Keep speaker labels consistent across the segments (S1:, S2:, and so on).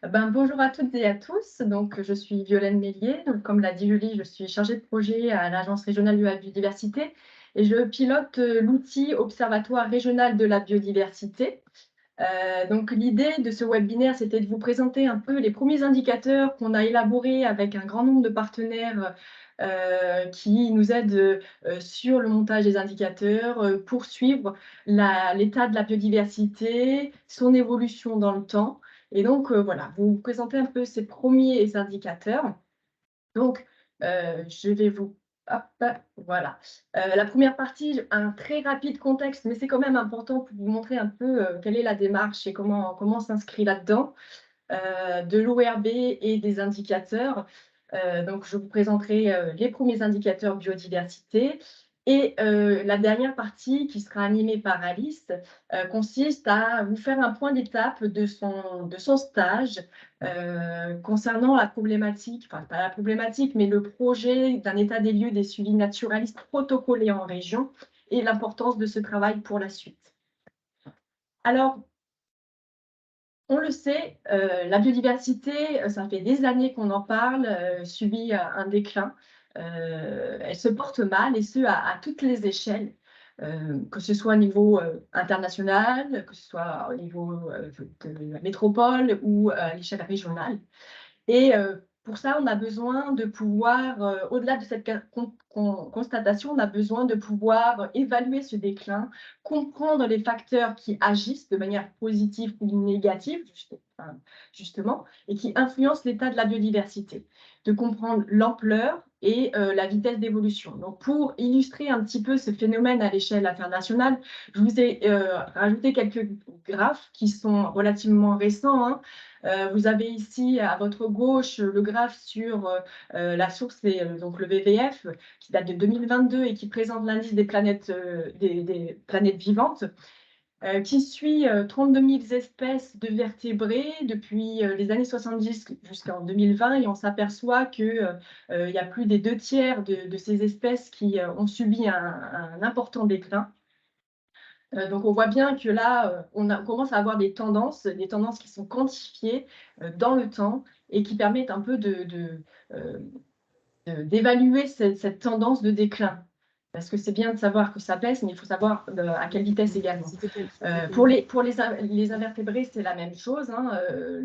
S1: Bonjour à toutes et à tous. Donc, je suis Violaine Mélier. Donc, comme l'a dit Julie, je suis chargée de projet à l'Agence régionale de la biodiversité et je pilote l'outil Observatoire régional de la biodiversité. Donc, l'idée de ce webinaire, c'était de vous présenter un peu les premiers indicateurs qu'on a élaborés avec un grand nombre de partenaires qui nous aident sur le montage des indicateurs pour suivre l'état de la biodiversité, son évolution dans le temps. Et donc, voilà, vous présenter un peu ces premiers indicateurs. Donc, je vais vous... Hop, voilà. La première partie, un très rapide contexte, mais c'est quand même important pour vous montrer un peu quelle est la démarche et comment on s'inscrit là-dedans, de l'ORB et des indicateurs. Donc, je vous présenterai les premiers indicateurs biodiversité. Et la dernière partie, qui sera animée par Alice, consiste à vous faire un point d'étape de son stage concernant la problématique, enfin pas la problématique, mais le projet d'un état des lieux des suivis naturalistes protocolés en région et l'importance de ce travail pour la suite. Alors, on le sait, la biodiversité, ça fait des années qu'on en parle, subit un déclin. Elle se porte mal et ce, à toutes les échelles, que ce soit au niveau international, que ce soit au niveau de la métropole ou à l'échelle régionale. Et pour ça, on a besoin de pouvoir, au-delà de cette constatation, on a besoin de pouvoir évaluer ce déclin, comprendre les facteurs qui agissent de manière positive ou négative, justement, et qui influencent l'état de la biodiversité, de comprendre l'ampleur et la vitesse d'évolution. Donc, pour illustrer un petit peu ce phénomène à l'échelle internationale, je vous ai rajouté quelques graphes qui sont relativement récents, hein. Vous avez ici à votre gauche le graphe sur la source, c'est donc le WWF, qui date de 2022 et qui présente l'indice des planètes, des planètes vivantes, qui suit 32 000 espèces de vertébrés depuis les années 70 jusqu'en 2020, et on s'aperçoit qu'il y a plus des 2 tiers de ces espèces qui ont subi un important déclin. Donc on voit bien que là, on commence à avoir des tendances qui sont quantifiées dans le temps et qui permettent un peu d'évaluer cette tendance de déclin. Parce que c'est bien de savoir que ça baisse, mais il faut savoir à quelle vitesse également. Pour les invertébrés, c'est la même chose, hein.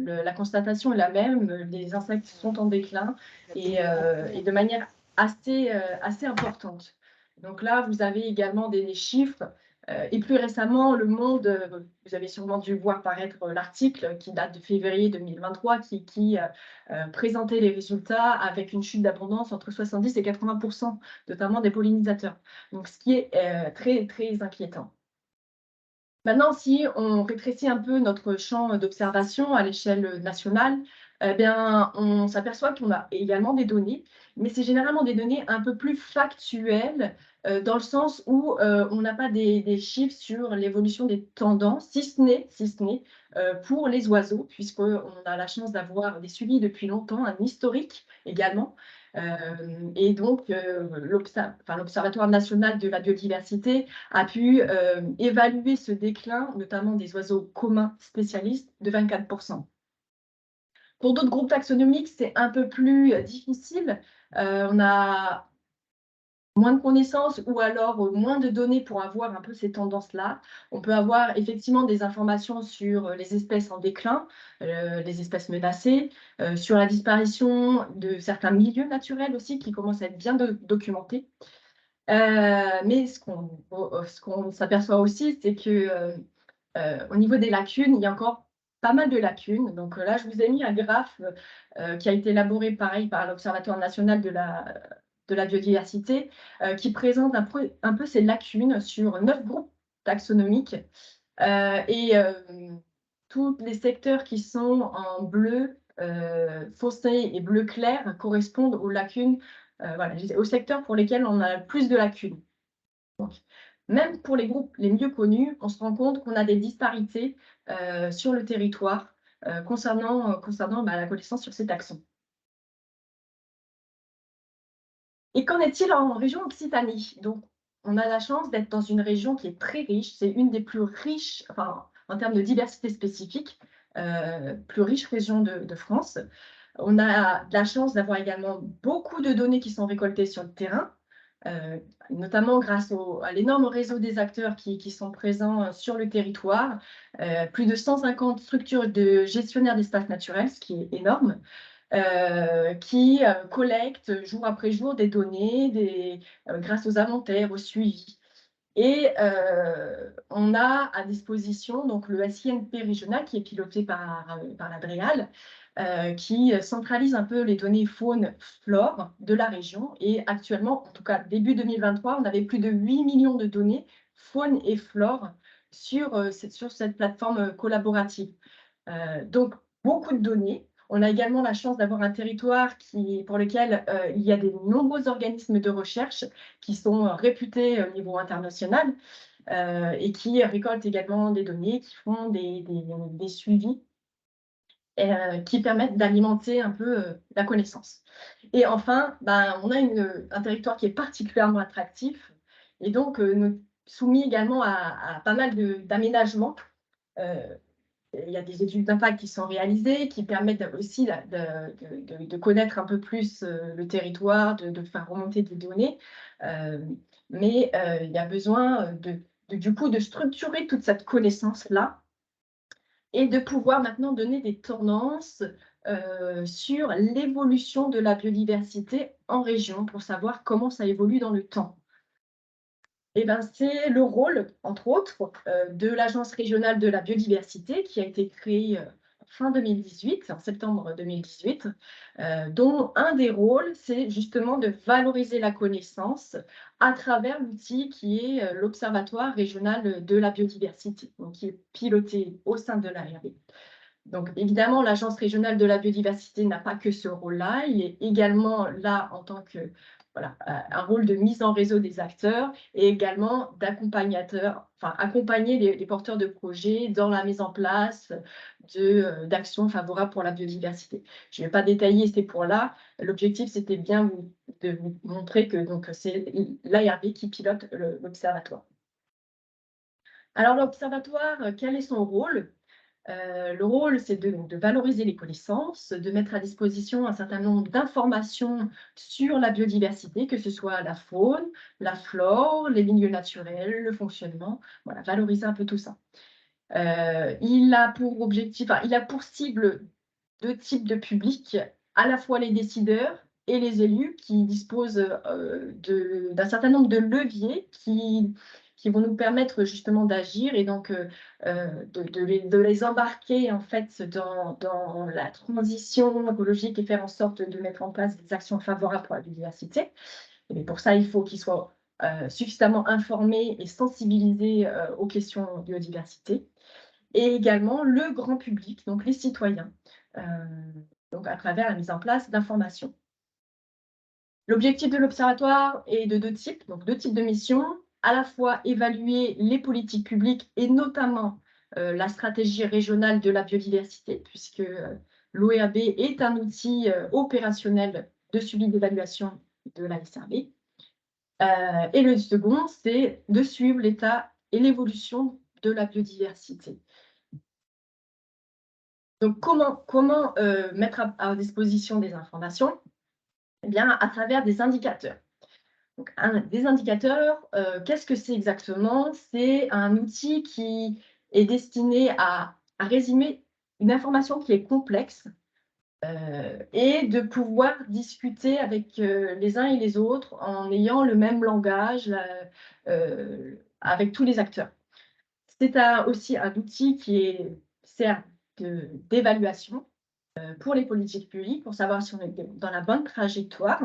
S1: La constatation est la même. Les insectes sont en déclin et de manière assez importante. Donc là, vous avez également des chiffres. Et plus récemment, Le Monde, vous avez sûrement dû voir paraître l'article qui date de février 2023, qui présentait les résultats avec une chute d'abondance entre 70 et 80%, notamment des pollinisateurs. Donc, ce qui est très, très inquiétant. Maintenant, si on rétrécit un peu notre champ d'observation à l'échelle nationale, eh bien, on s'aperçoit qu'on a également des données, mais c'est généralement des données un peu plus factuelles, dans le sens où on n'a pas des chiffres sur l'évolution des tendances, si ce n'est pour les oiseaux, puisqu'on a la chance d'avoir des suivis depuis longtemps, un historique également. Et donc, l'Observatoire national de la biodiversité a pu évaluer ce déclin, notamment des oiseaux communs spécialistes, de 24%. Pour d'autres groupes taxonomiques, c'est un peu plus difficile. On a moins de connaissances ou alors moins de données pour avoir un peu ces tendances-là. On peut avoir effectivement des informations sur les espèces en déclin, les espèces menacées, sur la disparition de certains milieux naturels aussi qui commencent à être bien documentés. Mais ce qu'on s'aperçoit aussi, c'est que au niveau des lacunes, il y a encore pas mal de lacunes. Donc là, je vous ai mis un graphe qui a été élaboré pareil par l'Observatoire national de la biodiversité, qui présente un peu ces lacunes sur 9 groupes taxonomiques. Et tous les secteurs qui sont en bleu foncé et bleu clair correspondent aux lacunes, voilà, aux secteurs pour lesquels on a plus de lacunes. Donc, même pour les groupes les mieux connus, on se rend compte qu'on a des disparités sur le territoire concernant la connaissance sur ces taxons. Et qu'en est-il en région Occitanie? Donc, on a la chance d'être dans une région qui est très riche. C'est une des plus riches, enfin, en termes de diversité spécifique. plus riche région de France. On a de la chance d'avoir également beaucoup de données qui sont récoltées sur le terrain, notamment grâce à l'énorme réseau des acteurs qui sont présents sur le territoire. Plus de 150 structures de gestionnaires d'espaces naturels, ce qui est énorme, qui collectent jour après jour des données grâce aux inventaires, au suivi. Et on a à disposition donc le SINP régional qui est piloté par la DREAL, qui centralise un peu les données faune-flore de la région. Et actuellement, en tout cas début 2023, on avait plus de 8 millions de données faune et flore sur cette plateforme collaborative. Donc, beaucoup de données. On a également la chance d'avoir un territoire pour lequel il y a de nombreux organismes de recherche qui sont réputés au niveau international et qui récoltent également des données, qui font des suivis qui permettent d'alimenter un peu la connaissance. Et enfin, on a un territoire qui est particulièrement attractif et donc soumis également à pas mal d'aménagements. Il y a des études d'impact qui sont réalisées, qui permettent aussi de connaître un peu plus le territoire, de faire remonter des données. Mais il y a besoin du coup de structurer toute cette connaissance-là et de pouvoir maintenant donner des tendances sur l'évolution de la biodiversité en région pour savoir comment ça évolue dans le temps. Eh ben, c'est le rôle, entre autres, de l'Agence régionale de la biodiversité qui a été créée fin 2018, en septembre 2018, dont un des rôles, c'est justement de valoriser la connaissance à travers l'outil qui est l'Observatoire régional de la biodiversité, donc qui est piloté au sein de l'ARB. Donc, évidemment, l'Agence régionale de la biodiversité n'a pas que ce rôle-là. Il est également là en tant que un rôle de mise en réseau des acteurs et également d'accompagnateur, accompagner les porteurs de projets dans la mise en place d'actions favorables pour la biodiversité. Je ne vais pas détailler ces points-là. L'objectif, c'était bien de vous montrer que c'est l'ARB qui pilote l'observatoire. Alors, l'observatoire, quel est son rôle ? Le rôle, c'est de valoriser les connaissances, de mettre à disposition un certain nombre d'informations sur la biodiversité, que ce soit la faune, la flore, les milieux naturels, le fonctionnement, voilà, valoriser un peu tout ça. Il a pour cible deux types de publics, à la fois les décideurs et les élus qui disposent d'un certain nombre de leviers qui vont nous permettre justement d'agir et donc de les embarquer en fait dans la transition écologique et faire en sorte de mettre en place des actions favorables pour la biodiversité. Et pour ça, il faut qu'ils soient suffisamment informés et sensibilisés aux questions de biodiversité. Et également le grand public, donc les citoyens, donc à travers la mise en place d'informations. L'objectif de l'Observatoire est de deux types de missions, à la fois évaluer les politiques publiques et notamment la stratégie régionale de la biodiversité, puisque l'OEAB est un outil opérationnel de suivi d'évaluation de la SRB. Et le second, c'est de suivre l'état et l'évolution de la biodiversité. Donc, comment mettre à disposition des informations? Eh bien, à travers des indicateurs. Donc, des indicateurs, qu'est-ce que c'est exactement? C'est un outil qui est destiné à résumer une information qui est complexe et de pouvoir discuter avec les uns et les autres en ayant le même langage avec tous les acteurs. C'est aussi un outil qui sert d'évaluation pour les politiques publiques, pour savoir si on est dans la bonne trajectoire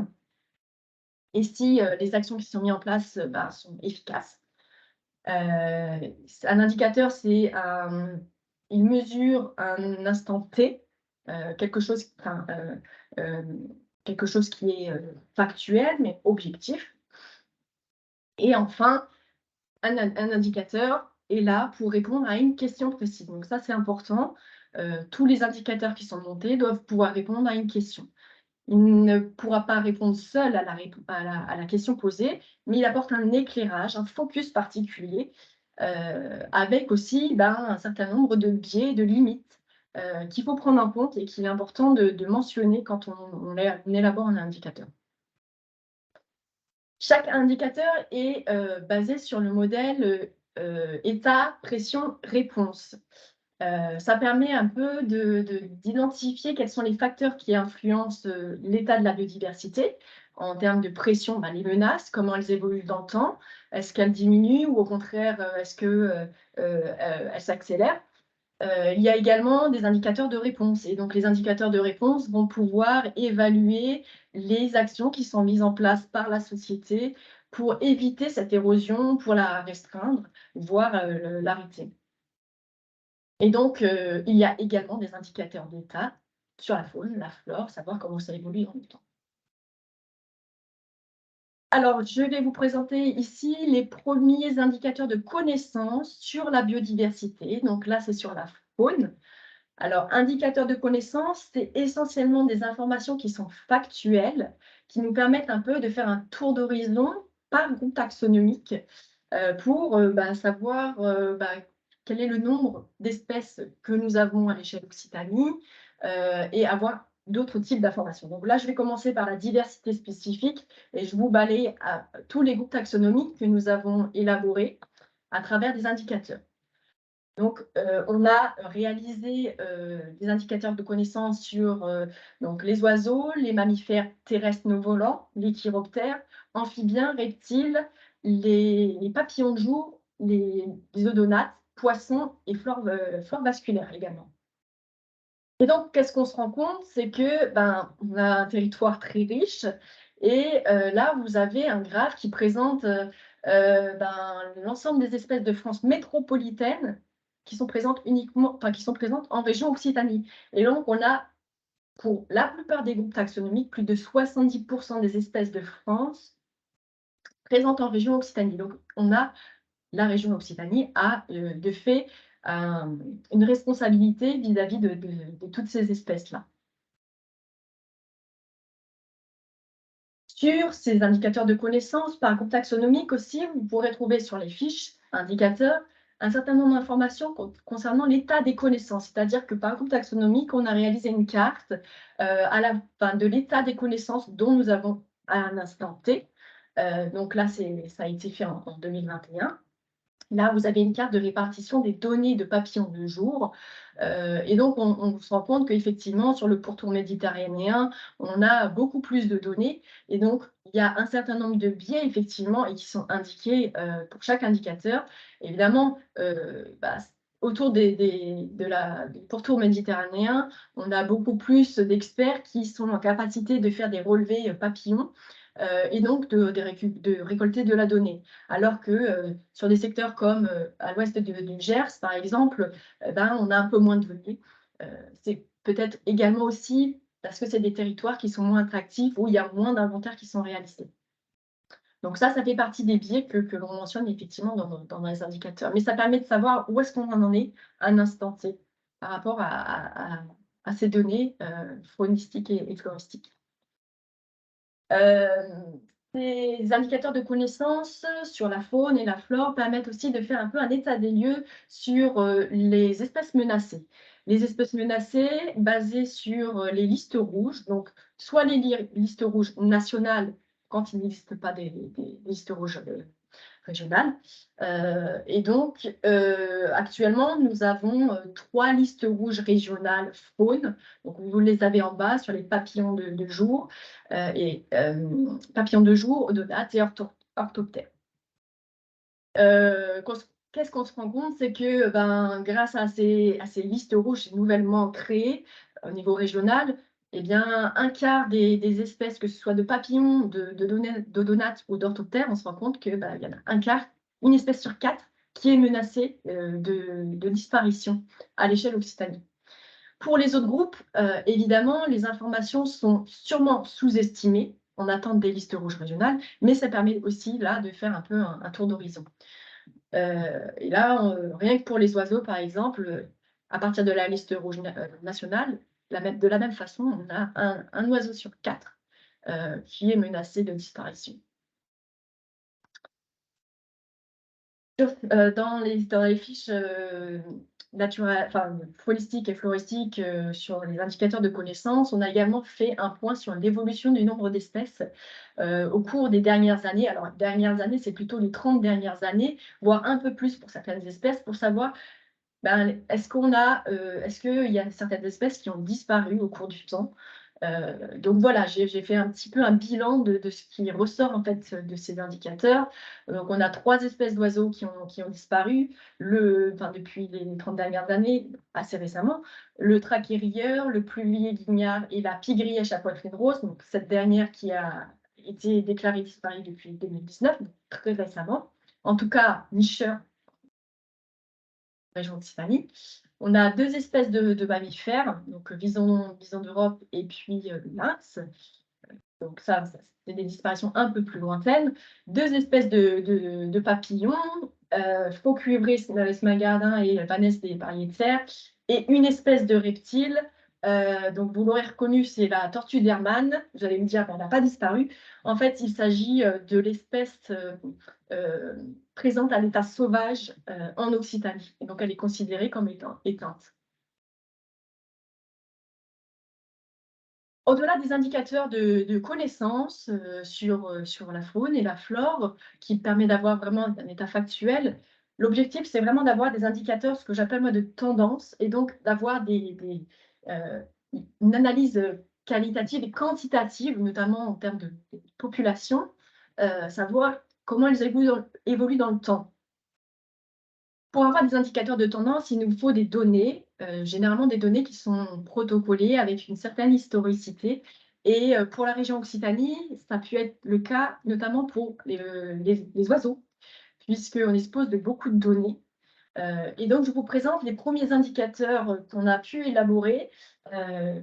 S1: et si les actions qui sont mises en place sont efficaces. Un indicateur, il mesure un instant T, quelque chose qui est factuel, mais objectif. Et enfin, un indicateur est là pour répondre à une question précise. Donc ça, c'est important. Tous les indicateurs qui sont montés doivent pouvoir répondre à une question. Il ne pourra pas répondre seul à la question posée, mais il apporte un éclairage, un focus particulier, avec aussi un certain nombre de biais, de limites qu'il faut prendre en compte et qu'il est important de mentionner quand on élabore un indicateur. Chaque indicateur est basé sur le modèle état, pression, réponse. Ça permet un peu d'identifier quels sont les facteurs qui influencent l'état de la biodiversité. En termes de pression, les menaces, comment elles évoluent dans le temps, est-ce qu'elles diminuent ou au contraire, est-ce qu'elles s'accélèrent? Il y a également des indicateurs de réponse. Et donc, les indicateurs de réponse vont pouvoir évaluer les actions qui sont mises en place par la société pour éviter cette érosion, pour la restreindre, voire l'arrêter. Et donc, il y a également des indicateurs d'état sur la faune, la flore, savoir comment ça évolue dans le temps. Alors, je vais vous présenter ici les premiers indicateurs de connaissance sur la biodiversité. Donc là, c'est sur la faune. Alors, indicateurs de connaissance, c'est essentiellement des informations qui sont factuelles, qui nous permettent un peu de faire un tour d'horizon par groupe taxonomique pour savoir quel est le nombre d'espèces que nous avons à l'échelle Occitanie et avoir d'autres types d'informations. Donc là, je vais commencer par la diversité spécifique et je vous balaye à tous les groupes taxonomiques que nous avons élaborés à travers des indicateurs. Donc, on a réalisé des indicateurs de connaissance sur donc les oiseaux, les mammifères terrestres non volants, les chiroptères, amphibiens, reptiles, les papillons de jour, les odonates, poissons et flore vasculaire également. Et donc, qu'est-ce qu'on se rend compte? C'est que on a un territoire très riche et là, vous avez un graphe qui présente l'ensemble des espèces de France métropolitaine qui sont présentes en région Occitanie. Et donc, on a, pour la plupart des groupes taxonomiques, plus de 70% des espèces de France présentes en région Occitanie. Donc, on a la région Occitanie a de fait une responsabilité vis-à-vis de toutes ces espèces-là. Sur ces indicateurs de connaissance par groupe taxonomique aussi, vous pourrez trouver sur les fiches indicateurs un certain nombre d'informations concernant l'état des connaissances. C'est-à-dire que par groupe taxonomique, on a réalisé une carte de l'état des connaissances dont nous avons à un instant T. Donc là, ça a été fait en 2021. Là, vous avez une carte de répartition des données de papillons de jour. Et donc, on se rend compte qu'effectivement, sur le pourtour méditerranéen, on a beaucoup plus de données. Et donc, il y a un certain nombre de biais, effectivement, et qui sont indiqués pour chaque indicateur. Évidemment, autour du pourtour méditerranéen, on a beaucoup plus d'experts qui sont en capacité de faire des relevés papillons et donc de récolter de la donnée. Alors que sur des secteurs comme à l'ouest du Gers, par exemple, on a un peu moins de données. C'est peut-être également aussi parce que c'est des territoires qui sont moins attractifs, où il y a moins d'inventaires qui sont réalisés. Donc ça fait partie des biais que l'on mentionne effectivement dans les indicateurs. Mais ça permet de savoir où est-ce qu'on en est à un instant T par rapport à ces données faunistiques et floristiques. Ces indicateurs de connaissance sur la faune et la flore permettent aussi de faire un peu un état des lieux sur les espèces menacées. Les espèces menacées basées sur les listes rouges, donc soit les listes rouges nationales quand il n'existe pas des listes rouges régionales. Et donc, actuellement, nous avons 3 listes rouges régionales faune. Donc, vous les avez en bas sur les papillons de jour, papillons de jour, odonates et orthoptères. Qu'est-ce qu'on se rend compte? C'est que grâce à ces listes rouges nouvellement créées au niveau régional, eh bien, un quart des espèces, que ce soit de papillons, d'odonates ou d'orthoptères, on se rend compte qu'il y en a un quart, une espèce sur 4, qui est menacée de disparition à l'échelle Occitanie. Pour les autres groupes, évidemment, les informations sont sûrement sous-estimées en attente des listes rouges régionales, mais ça permet aussi là de faire un peu un tour d'horizon. Et là, rien que pour les oiseaux, par exemple, à partir de la liste rouge nationale, de la même façon, on a un oiseau sur 4 qui est menacé de disparition. Dans les fiches floristique et floristique sur les indicateurs de connaissance, on a également fait un point sur l'évolution du nombre d'espèces au cours des dernières années. Alors, dernières années, c'est plutôt les 30 dernières années, voire un peu plus pour certaines espèces, pour savoir est-ce qu'il y a certaines espèces qui ont disparu au cours du temps. Donc voilà, j'ai fait un petit peu un bilan de ce qui ressort en fait de ces indicateurs. Donc on a 3 espèces d'oiseaux qui ont disparu depuis les 30 dernières années, assez récemment. Le trachy-rieur, le pluvier guignard et la pie-grièche à poitrine rose, donc cette dernière qui a été déclarée disparue depuis 2019, donc très récemment. En tout cas, nicheur, région Occitanie. On a 2 espèces de mammifères, donc bison d'Europe et puis le lynx. Donc ça, c'est des disparitions un peu plus lointaines. 2 espèces de papillons, faux cuivré, smagardin et vanesse des pariers de serre, et une espèce de reptile. Donc vous l'aurez reconnu, c'est la tortue d'Hermann. Vous allez me dire, elle n'a pas disparu. En fait, il s'agit de l'espèce euh, présente à l'état sauvage en Occitanie. Et donc elle est considérée comme éteinte. Au-delà des indicateurs de connaissances sur la faune et la flore, qui permet d'avoir vraiment un état factuel, l'objectif, c'est vraiment d'avoir des indicateurs, ce que j'appelle moi de tendance, et donc d'avoir euh, une analyse qualitative et quantitative, notamment en termes de population, savoir comment elles évoluent dans le temps. Pour avoir des indicateurs de tendance, il nous faut des données, généralement des données qui sont protocolées avec une certaine historicité. Et pour la région Occitanie, ça a pu être le cas notamment pour les oiseaux, puisqu'on dispose de beaucoup de données. Et donc, je vous présente les premiers indicateurs qu'on a pu élaborer euh,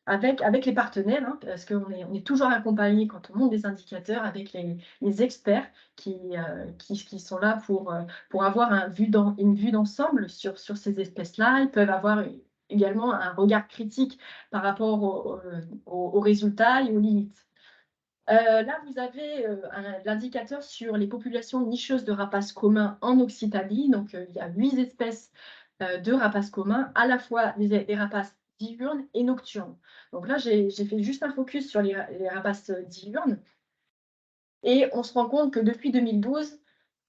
S1: avec les partenaires, hein, parce on est toujours accompagné quand on monte des indicateurs avec les experts qui sont là pour avoir une vue d'ensemble sur ces espèces-là. Ils peuvent avoir également un regard critique par rapport aux résultats et aux limites. Là, vous avez l'indicateur sur les populations nicheuses de rapaces communs en Occitanie. Donc, il y a 8 espèces de rapaces communs, à la fois des rapaces diurnes et nocturnes. Donc là, j'ai fait juste un focus sur les rapaces diurnes. Et on se rend compte que depuis 2012,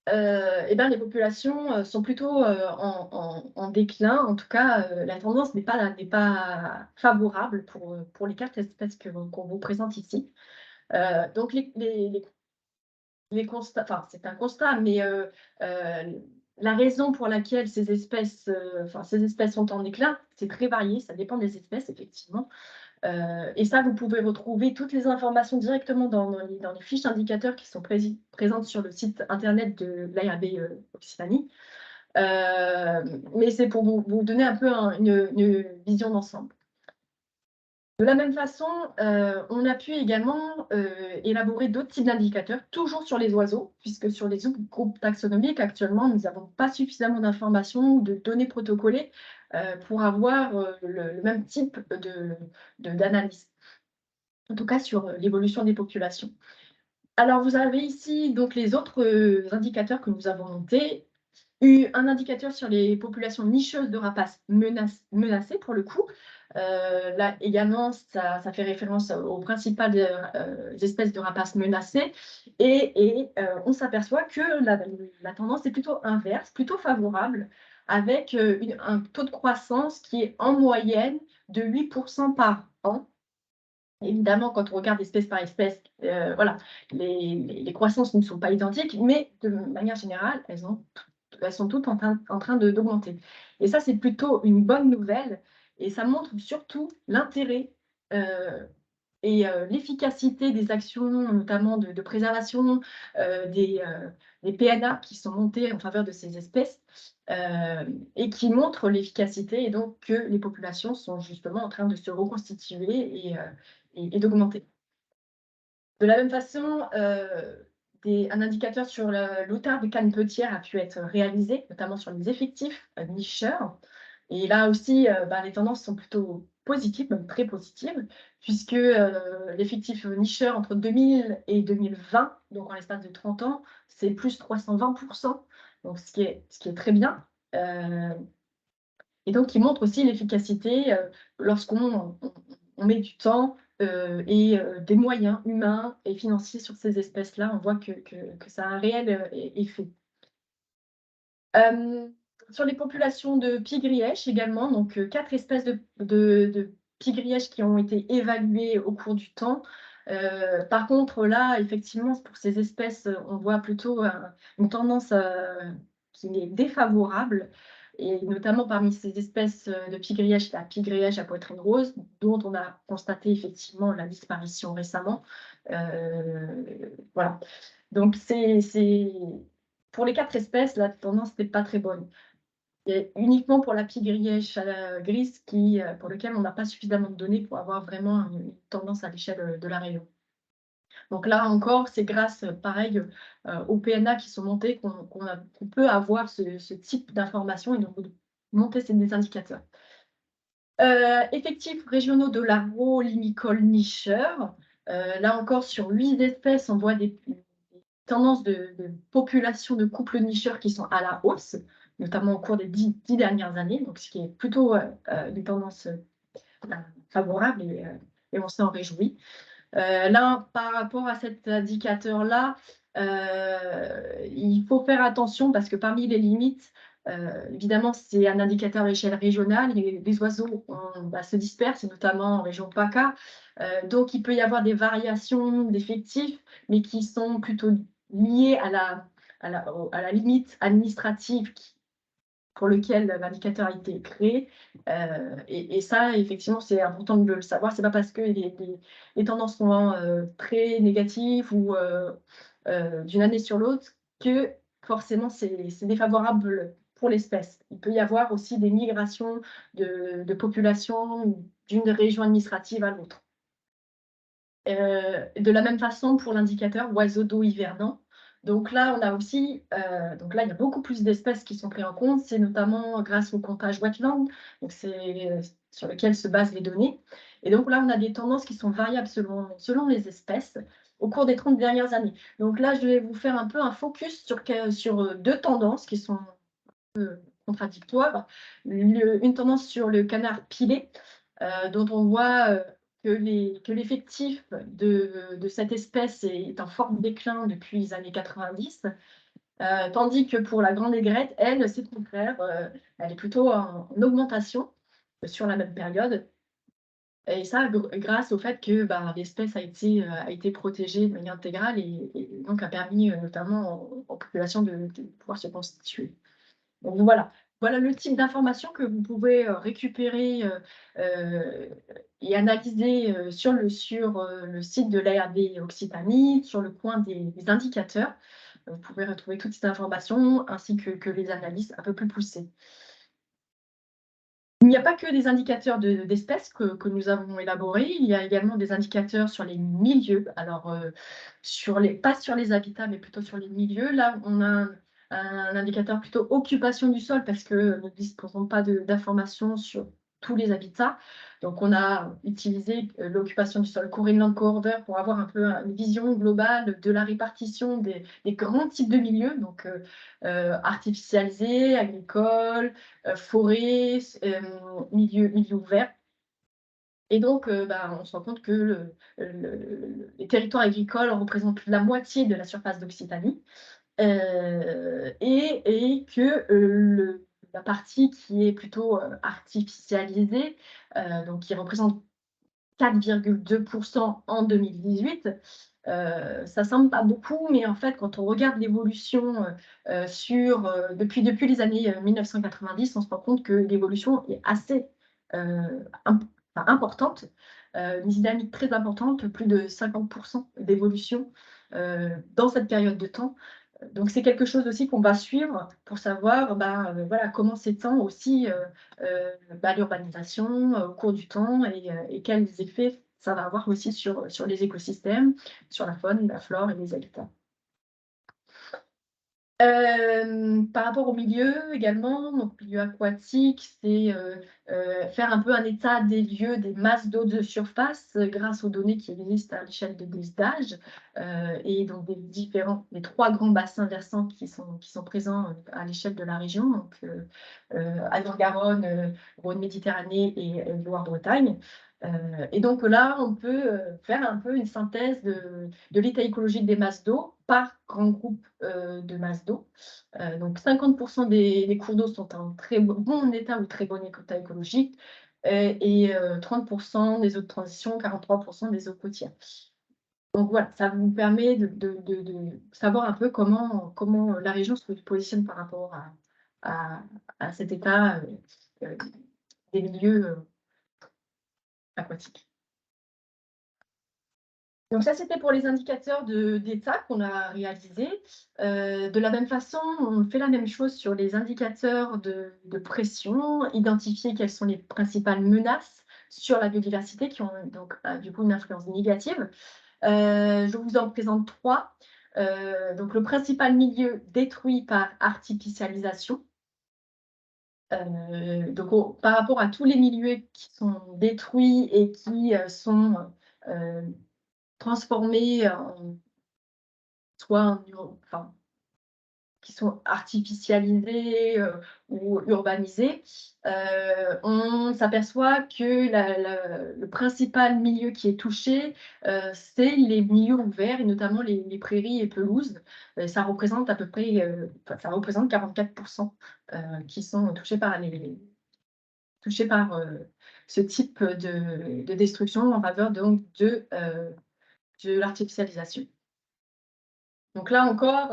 S1: les populations sont plutôt en déclin. En tout cas, la tendance n'est pas favorable pour les 4 espèces qu'on vous présente ici. Donc les constats, enfin c'est un constat, mais la raison pour laquelle ces espèces sont en déclin, c'est très varié, ça dépend des espèces effectivement. Et ça, vous pouvez retrouver toutes les informations directement dans les fiches d'indicateurs qui sont présentes sur le site internet de l'ARB Occitanie. Mais c'est pour vous donner un peu une vision d'ensemble. De la même façon, on a pu également élaborer d'autres types d'indicateurs, toujours sur les oiseaux, puisque sur les groupes taxonomiques, actuellement, nous n'avons pas suffisamment d'informations ou de données protocolées pour avoir le même type d'analyse, en tout cas sur l'évolution des populations. Alors, vous avez ici donc les autres indicateurs que nous avons montés. Un indicateur sur les populations nicheuses de rapaces menacées, pour le coup. Là également, ça fait référence aux principales espèces de rapaces menacées. Et on s'aperçoit que la tendance est plutôt inverse, plutôt favorable, avec un taux de croissance qui est en moyenne de 8% par an. Évidemment, quand on regarde espèce par espèce, voilà, les croissances ne sont pas identiques, mais de manière générale, elles sont toutes en train d'augmenter. Et ça, c'est plutôt une bonne nouvelle. Et ça montre surtout l'intérêt et l'efficacité des actions, notamment de préservation des PNA qui sont montées en faveur de ces espèces et qui montrent l'efficacité et donc que les populations sont justement en train de se reconstituer et d'augmenter. De la même façon, un indicateur sur l'otard de canne petière a pu être réalisé, notamment sur les effectifs nicheurs. Et là aussi, les tendances sont plutôt positives, même très positives, puisque l'effectif nicheur entre 2000 et 2020, donc en l'espace de 30 ans, c'est plus 320%, donc ce qui est très bien. et donc qui montre aussi l'efficacité lorsqu'on met du temps et des moyens humains et financiers sur ces espèces-là. On voit que ça a un réel effet. Sur les populations de pies grièches également, donc 4 espèces de pies grièches qui ont été évaluées au cours du temps. Par contre, là, effectivement, pour ces espèces, on voit plutôt une tendance qui est défavorable, et notamment parmi ces espèces de pies grièches, la pie grièche à poitrine rose, dont on a constaté effectivement la disparition récemment. Voilà. Donc, pour les 4 espèces, la tendance n'est pas très bonne. Et uniquement pour la pie grièche grise pour lequel on n'a pas suffisamment de données pour avoir vraiment une tendance à l'échelle de la Réunion. Donc là encore, c'est grâce, pareil, aux PNA qui sont montés qu'on peut avoir ce type d'informations et donc monter des indicateurs. Effectifs régionaux de l'Agrolimicole nicheur. Là encore, sur 8 espèces, on voit des tendances de population de couples nicheurs qui sont à la hausse, notamment au cours des 10 dernières années, donc ce qui est plutôt une tendance favorable, et on s'en réjouit. Là, par rapport à cet indicateur-là, il faut faire attention parce que parmi les limites, évidemment, c'est un indicateur à l'échelle régionale. Les oiseaux se dispersent, et notamment en région PACA. Donc, il peut y avoir des variations d'effectifs, mais qui sont plutôt liées à la limite administrative pour lequel l'indicateur a été créé. Et ça, effectivement, c'est important de le savoir. C'est pas parce que les tendances sont très négatives ou d'une année sur l'autre que forcément c'est défavorable pour l'espèce. Il peut y avoir aussi des migrations de population d'une région administrative à l'autre. De la même façon pour l'indicateur oiseaux d'eau hivernant. Donc là, on a aussi, donc là, il y a beaucoup plus d'espèces qui sont prises en compte. C'est notamment grâce au comptage wetland, donc c'est sur lequel se basent les données. Et donc là, on a des tendances qui sont variables selon les espèces au cours des 30 dernières années. Donc là, je vais vous faire un peu un focus sur 2 tendances qui sont contradictoires. Une tendance sur le canard pilé, dont on voit que l'effectif de cette espèce est en fort déclin depuis les années 90, tandis que pour la grande aigrette, elle, c'est le contraire, elle est plutôt en augmentation sur la même période. Et ça, grâce au fait que l'espèce a été protégée de manière intégrale et donc a permis notamment aux populations de pouvoir se constituer. Donc voilà le type d'informations que vous pouvez récupérer et analyser sur le site de l'ARD Occitanie, sur le coin des indicateurs. Vous pouvez retrouver toutes ces informations ainsi que les analyses un peu plus poussées. Il n'y a pas que des indicateurs d'espèces que nous avons élaborés, il y a également des indicateurs sur les milieux. Alors, pas sur les habitats, mais plutôt sur les milieux. Là, on a un indicateur plutôt occupation du sol parce que nous ne disposons pas d'informations sur tous les habitats. Donc, on a utilisé l'occupation du sol Greenland Coorder pour avoir un peu une vision globale de la répartition des grands types de milieux, donc artificialisés, agricoles, forêt, milieu ouvert. Et donc, on se rend compte que les territoires agricoles représentent plus de la moitié de la surface d'Occitanie, et que la partie qui est plutôt artificialisée, donc qui représente 4,2% en 2018, ça semble pas beaucoup, mais en fait, quand on regarde l'évolution depuis les années 1990, on se rend compte que l'évolution est assez importante, une dynamique très importante, plus de 50% d'évolution dans cette période de temps. Donc c'est quelque chose aussi qu'on va suivre pour savoir comment s'étend aussi l'urbanisation au cours du temps et quels effets ça va avoir aussi sur les écosystèmes, sur la faune, la flore et les habitats. Par rapport au milieu également, donc milieu aquatique, c'est faire un peu un état des lieux des masses d'eau de surface grâce aux données qui existent à l'échelle des âges et donc des 3 grands bassins versants qui sont présents à l'échelle de la région, donc Aveyron-Garonne, Rhône-Méditerranée et Loire-Bretagne. Et donc là, on peut faire un peu une synthèse de l'état écologique des masses d'eau par grand groupe de masses d'eau. Donc 50% des cours d'eau sont en très bon état ou très bon état écologique et 30% des eaux de transition, 43% des eaux côtières. Donc voilà, ça vous permet de savoir un peu comment la région se positionne par rapport à cet état des milieux aquatiques. Donc ça, c'était pour les indicateurs d'état qu'on a réalisés. De la même façon, on fait la même chose sur les indicateurs de pression, identifier quelles sont les principales menaces sur la biodiversité qui ont donc du coup une influence négative. Je vous en présente 3. Donc le principal milieu détruit par artificialisation. Donc par rapport à tous les milieux qui sont détruits et qui sont transformés enfin, qui sont artificialisés ou urbanisés, on s'aperçoit que le principal milieu qui est touché, c'est les milieux ouverts et notamment les prairies et pelouses. Ça représente à peu près, ça représente 44% qui sont touchés par ce type de destruction en faveur donc de l'artificialisation. Donc là encore,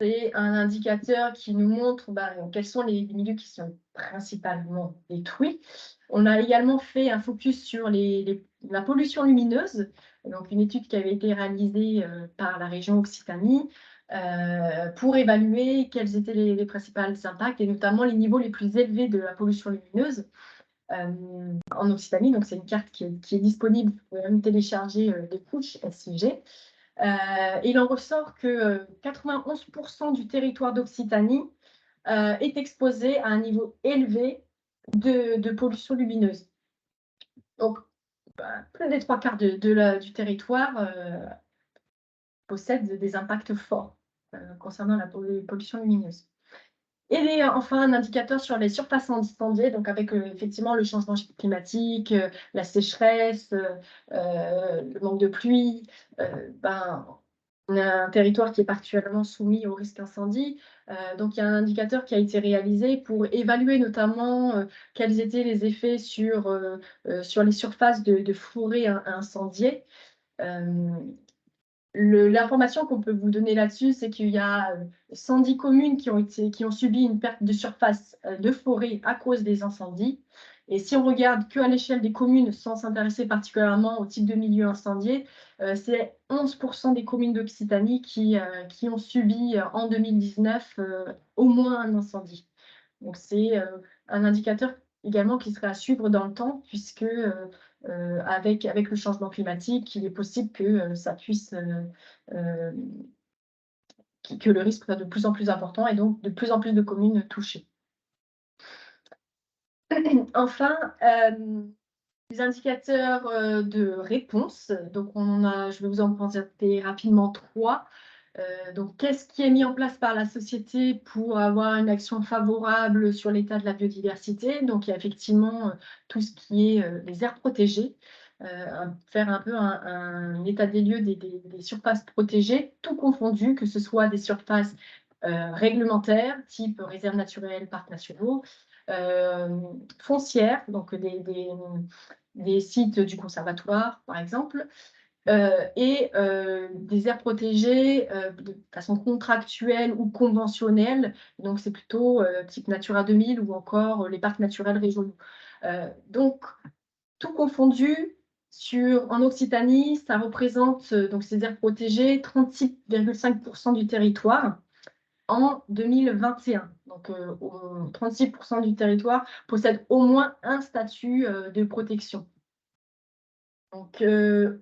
S1: c'est un indicateur qui nous montre quels sont les milieux qui sont principalement détruits. On a également fait un focus sur la pollution lumineuse, donc une étude qui avait été réalisée par la région Occitanie pour évaluer quels étaient les principaux impacts et notamment les niveaux les plus élevés de la pollution lumineuse en Occitanie. Donc c'est une carte qui est disponible, vous pouvez même télécharger des couches SIG. Il en ressort que 91% du territoire d'Occitanie est exposé à un niveau élevé de pollution lumineuse. Donc, plus des 3/4 du territoire possèdent des impacts forts concernant la pollution lumineuse. Et enfin, un indicateur sur les surfaces incendiées, donc avec effectivement le changement climatique, la sécheresse, le manque de pluie, on a un territoire qui est particulièrement soumis au risque incendie. Donc, il y a un indicateur qui a été réalisé pour évaluer notamment quels étaient les effets sur les surfaces de forêts incendiées. L'information qu'on peut vous donner là-dessus, c'est qu'il y a 110 communes qui ont subi une perte de surface de forêt à cause des incendies. Et si on regarde qu'à l'échelle des communes, sans s'intéresser particulièrement au type de milieu incendié, c'est 11% des communes d'Occitanie qui ont subi en 2019 au moins un incendie. Donc c'est un indicateur également qui serait à suivre dans le temps, puisque avec le changement climatique, il est possible que ça puisse que le risque soit de plus en plus important et donc de plus en plus de communes touchées. Enfin, les indicateurs de réponse. Donc je vais vous en présenter rapidement 3. Donc, qu'est-ce qui est mis en place par la société pour avoir une action favorable sur l'état de la biodiversité? Donc, il y a effectivement tout ce qui est les aires protégées, faire un peu un état des lieux des surfaces protégées, tout confondu, que ce soit des surfaces réglementaires, type réserves naturelles, parcs nationaux, foncières, donc des sites du conservatoire, par exemple, et des aires protégées de façon contractuelle ou conventionnelle. Donc, c'est plutôt type Natura 2000 ou encore les parcs naturels régionaux. Donc, tout confondu, en Occitanie, ça représente, donc ces aires protégées, 36,5% du territoire en 2021. Donc, 36% du territoire possède au moins un statut de protection. Donc,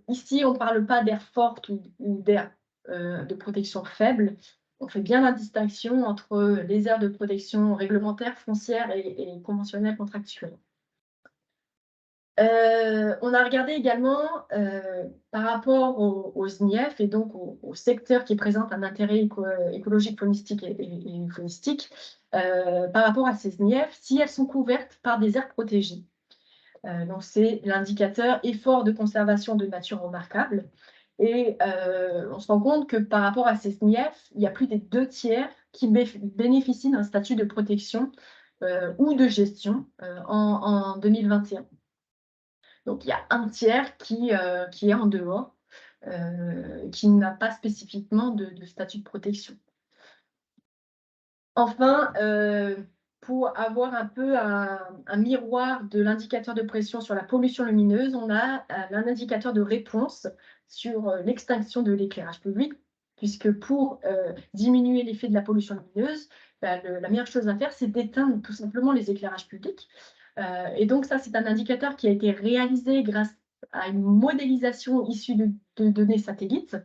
S1: ici, on ne parle pas d'air forte ou d'air de protection faible. on fait bien la distinction entre les aires de protection réglementaire, foncière et conventionnelle contractuelle. On a regardé également par rapport aux SNIEF et donc au secteur qui présente un intérêt écologique, faunistique et faunistique, par rapport à ces SNIEF, si elles sont couvertes par des aires protégées. Donc c'est l'indicateur effort de conservation de nature remarquable. Et on se rend compte que par rapport à ces SNIEF, il y a plus des 2 tiers qui bénéficient d'un statut de protection ou de gestion en 2021. Donc il y a un tiers qui est en dehors, qui n'a pas spécifiquement de statut de protection. Enfin, pour avoir un peu un miroir de l'indicateur de pression sur la pollution lumineuse, on a un indicateur de réponse sur l'extinction de l'éclairage public, puisque pour diminuer l'effet de la pollution lumineuse, la meilleure chose à faire, c'est d'éteindre tout simplement les éclairages publics. Et donc ça, c'est un indicateur qui a été réalisé grâce à une modélisation issue de données satellites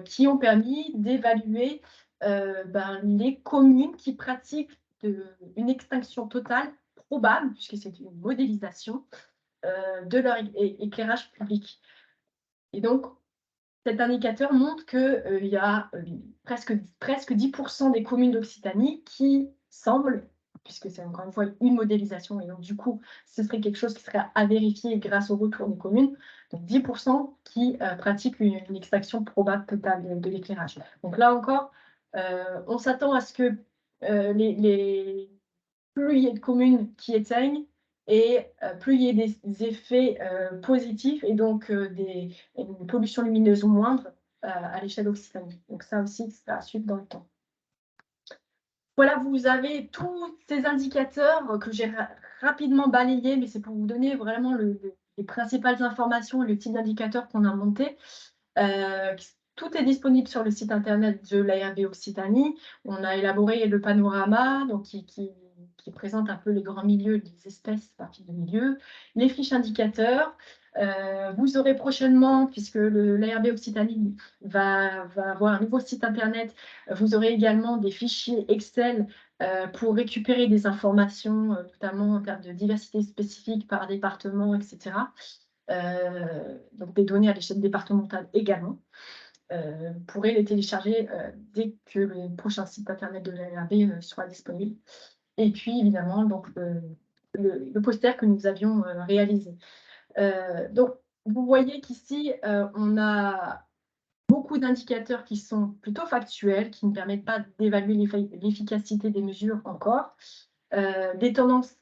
S1: qui ont permis d'évaluer les communes qui pratiquent une extinction totale probable, puisque c'est une modélisation, de leur éclairage public. Et donc, cet indicateur montre qu'il y a presque 10% des communes d'Occitanie qui semblent, puisque c'est encore une fois une modélisation, et donc du coup, ce serait quelque chose qui serait à vérifier grâce au retour des communes, donc 10% qui pratiquent une extinction probable totale de l'éclairage. Donc là encore, on s'attend à ce que plus il y a de communes qui éteignent, et plus il y a des effets positifs, et donc une pollution lumineuse moindre à l'échelle Occitanie. Donc ça aussi, c'est à suivre dans le temps. Voilà, vous avez tous ces indicateurs que j'ai rapidement balayés, mais c'est pour vous donner vraiment les principales informations et le type d'indicateurs qu'on a monté. Tout est disponible sur le site internet de l'ARB Occitanie. On a élaboré le panorama, donc qui présente un peu les grands milieux des espèces par type de milieu, les fiches indicateurs. Vous aurez prochainement, puisque l'ARB Occitanie va avoir un nouveau site internet, vous aurez également des fichiers Excel pour récupérer des informations, notamment en termes de diversité spécifique par département, etc. Donc des données à l'échelle départementale également. Vous pourrez les télécharger dès que le prochain site internet de l'ARB sera disponible. Et puis évidemment donc, le poster que nous avions réalisé. Donc vous voyez qu'ici on a beaucoup d'indicateurs qui sont plutôt factuels, qui ne permettent pas d'évaluer l'efficacité des mesures encore, des tendances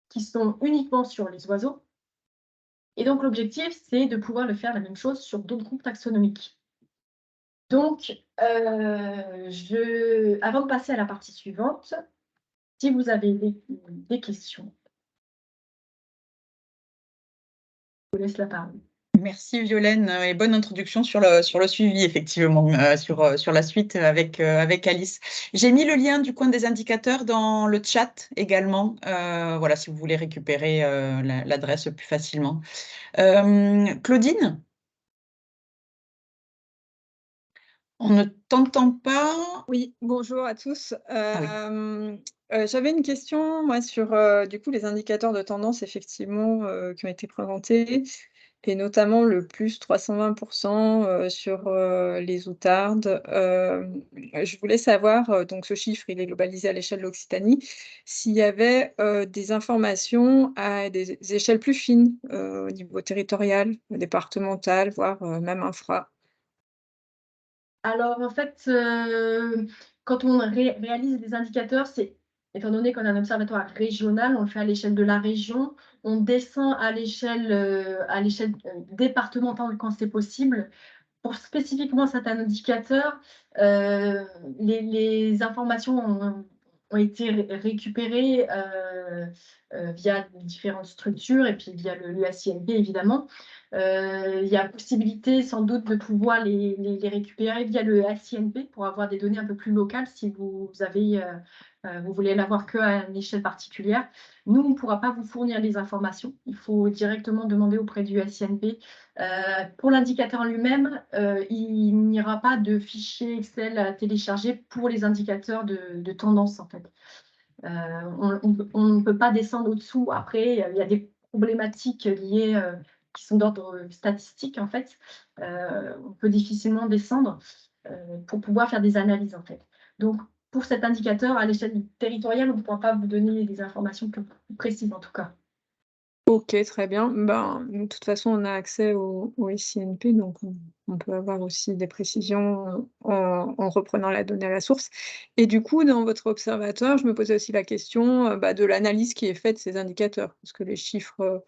S1: qui sont uniquement sur les oiseaux. Et donc l'objectif, c'est de pouvoir le faire la même chose sur d'autres groupes taxonomiques. Donc, avant de passer à la partie suivante, si vous avez des questions, je vous laisse la parole.
S2: Merci Violaine, et bonne introduction sur le suivi, effectivement, sur la suite avec Alice. J'ai mis le lien du coin des indicateurs dans le chat également, voilà, si vous voulez récupérer l'adresse plus facilement. Claudine? On ne t'entend pas.
S3: Oui, bonjour à tous.
S2: Oui.
S3: J'avais une question, moi, sur du coup les indicateurs de tendance, effectivement, qui ont été présentés, et notamment le plus 320% sur les outardes. Je voulais savoir, donc ce chiffre, il est globalisé à l'échelle de l'Occitanie, s'il y avait des informations à des échelles plus fines, au niveau territorial, départemental, voire même infra.
S1: Alors, en fait, quand on réalise des indicateurs, étant donné qu'on a un observatoire régional, on le fait à l'échelle de la région, on descend à l'échelle départementale quand c'est possible. Pour spécifiquement cet indicateur, les informations ont été récupérées via différentes structures et puis via le SINP, évidemment. Il y a possibilité sans doute de pouvoir les récupérer via le SINP pour avoir des données un peu plus locales si vous avez vous voulez l'avoir qu'à une échelle particulière. Nous, on ne pourra pas vous fournir les informations. Il faut directement demander auprès du SINP. Pour l'indicateur en lui-même, il n'y aura pas de fichier Excel à télécharger pour les indicateurs de tendance, en fait. On ne peut pas descendre au-dessous. Après, il y a des problématiques liées qui sont d'ordre statistique, en fait. On peut difficilement descendre pour pouvoir faire des analyses, en fait. Donc, pour cet indicateur, à l'échelle territoriale, on ne pourra pas vous donner des informations plus précises, en tout cas.
S3: OK, très bien. Ben, de toute façon, on a accès au SINP, donc on peut avoir aussi des précisions, en reprenant la donnée à la source. Et du coup, dans votre observatoire, je me posais aussi la question, bah, de l'analyse qui est faite de ces indicateurs. Parce que les chiffres,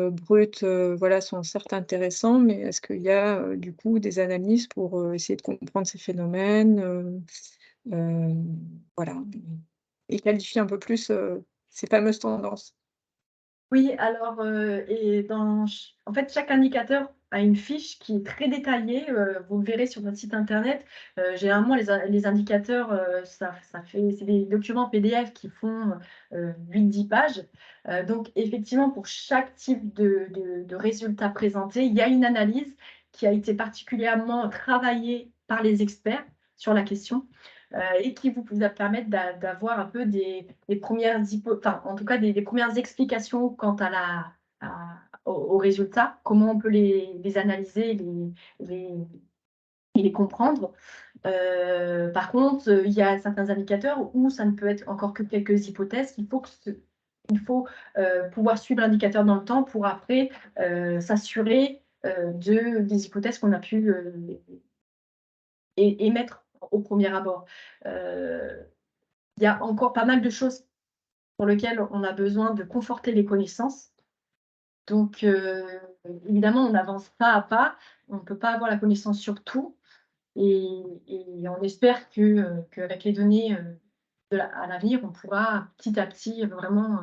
S3: bruts, voilà, sont certes intéressants, mais est-ce qu'il y a, du coup, des analyses pour, essayer de comprendre ces phénomènes, voilà, et qualifier un peu plus, ces fameuses tendances?
S1: Oui, alors, en fait, chaque indicateur a une fiche qui est très détaillée. Vous le verrez sur notre site internet. Généralement, les indicateurs, c'est des documents PDF qui font 8-10 pages. Donc, effectivement, pour chaque type de résultat présenté, il y a une analyse qui a été particulièrement travaillée par les experts sur la question. Et qui vous va permettre d'avoir un peu des premières enfin, en tout cas des premières explications quant aux résultats, comment on peut les analyser et les comprendre. Par contre, il y a certains indicateurs où ça ne peut être encore que quelques hypothèses. Il faut pouvoir suivre l'indicateur dans le temps pour après s'assurer des hypothèses qu'on a pu émettre au premier abord. Il y a encore pas mal de choses pour lesquelles on a besoin de conforter les connaissances. Donc, évidemment, on avance pas à pas. On ne peut pas avoir la connaissance sur tout. Et on espère qu'avec les données à l'avenir, on pourra petit à petit vraiment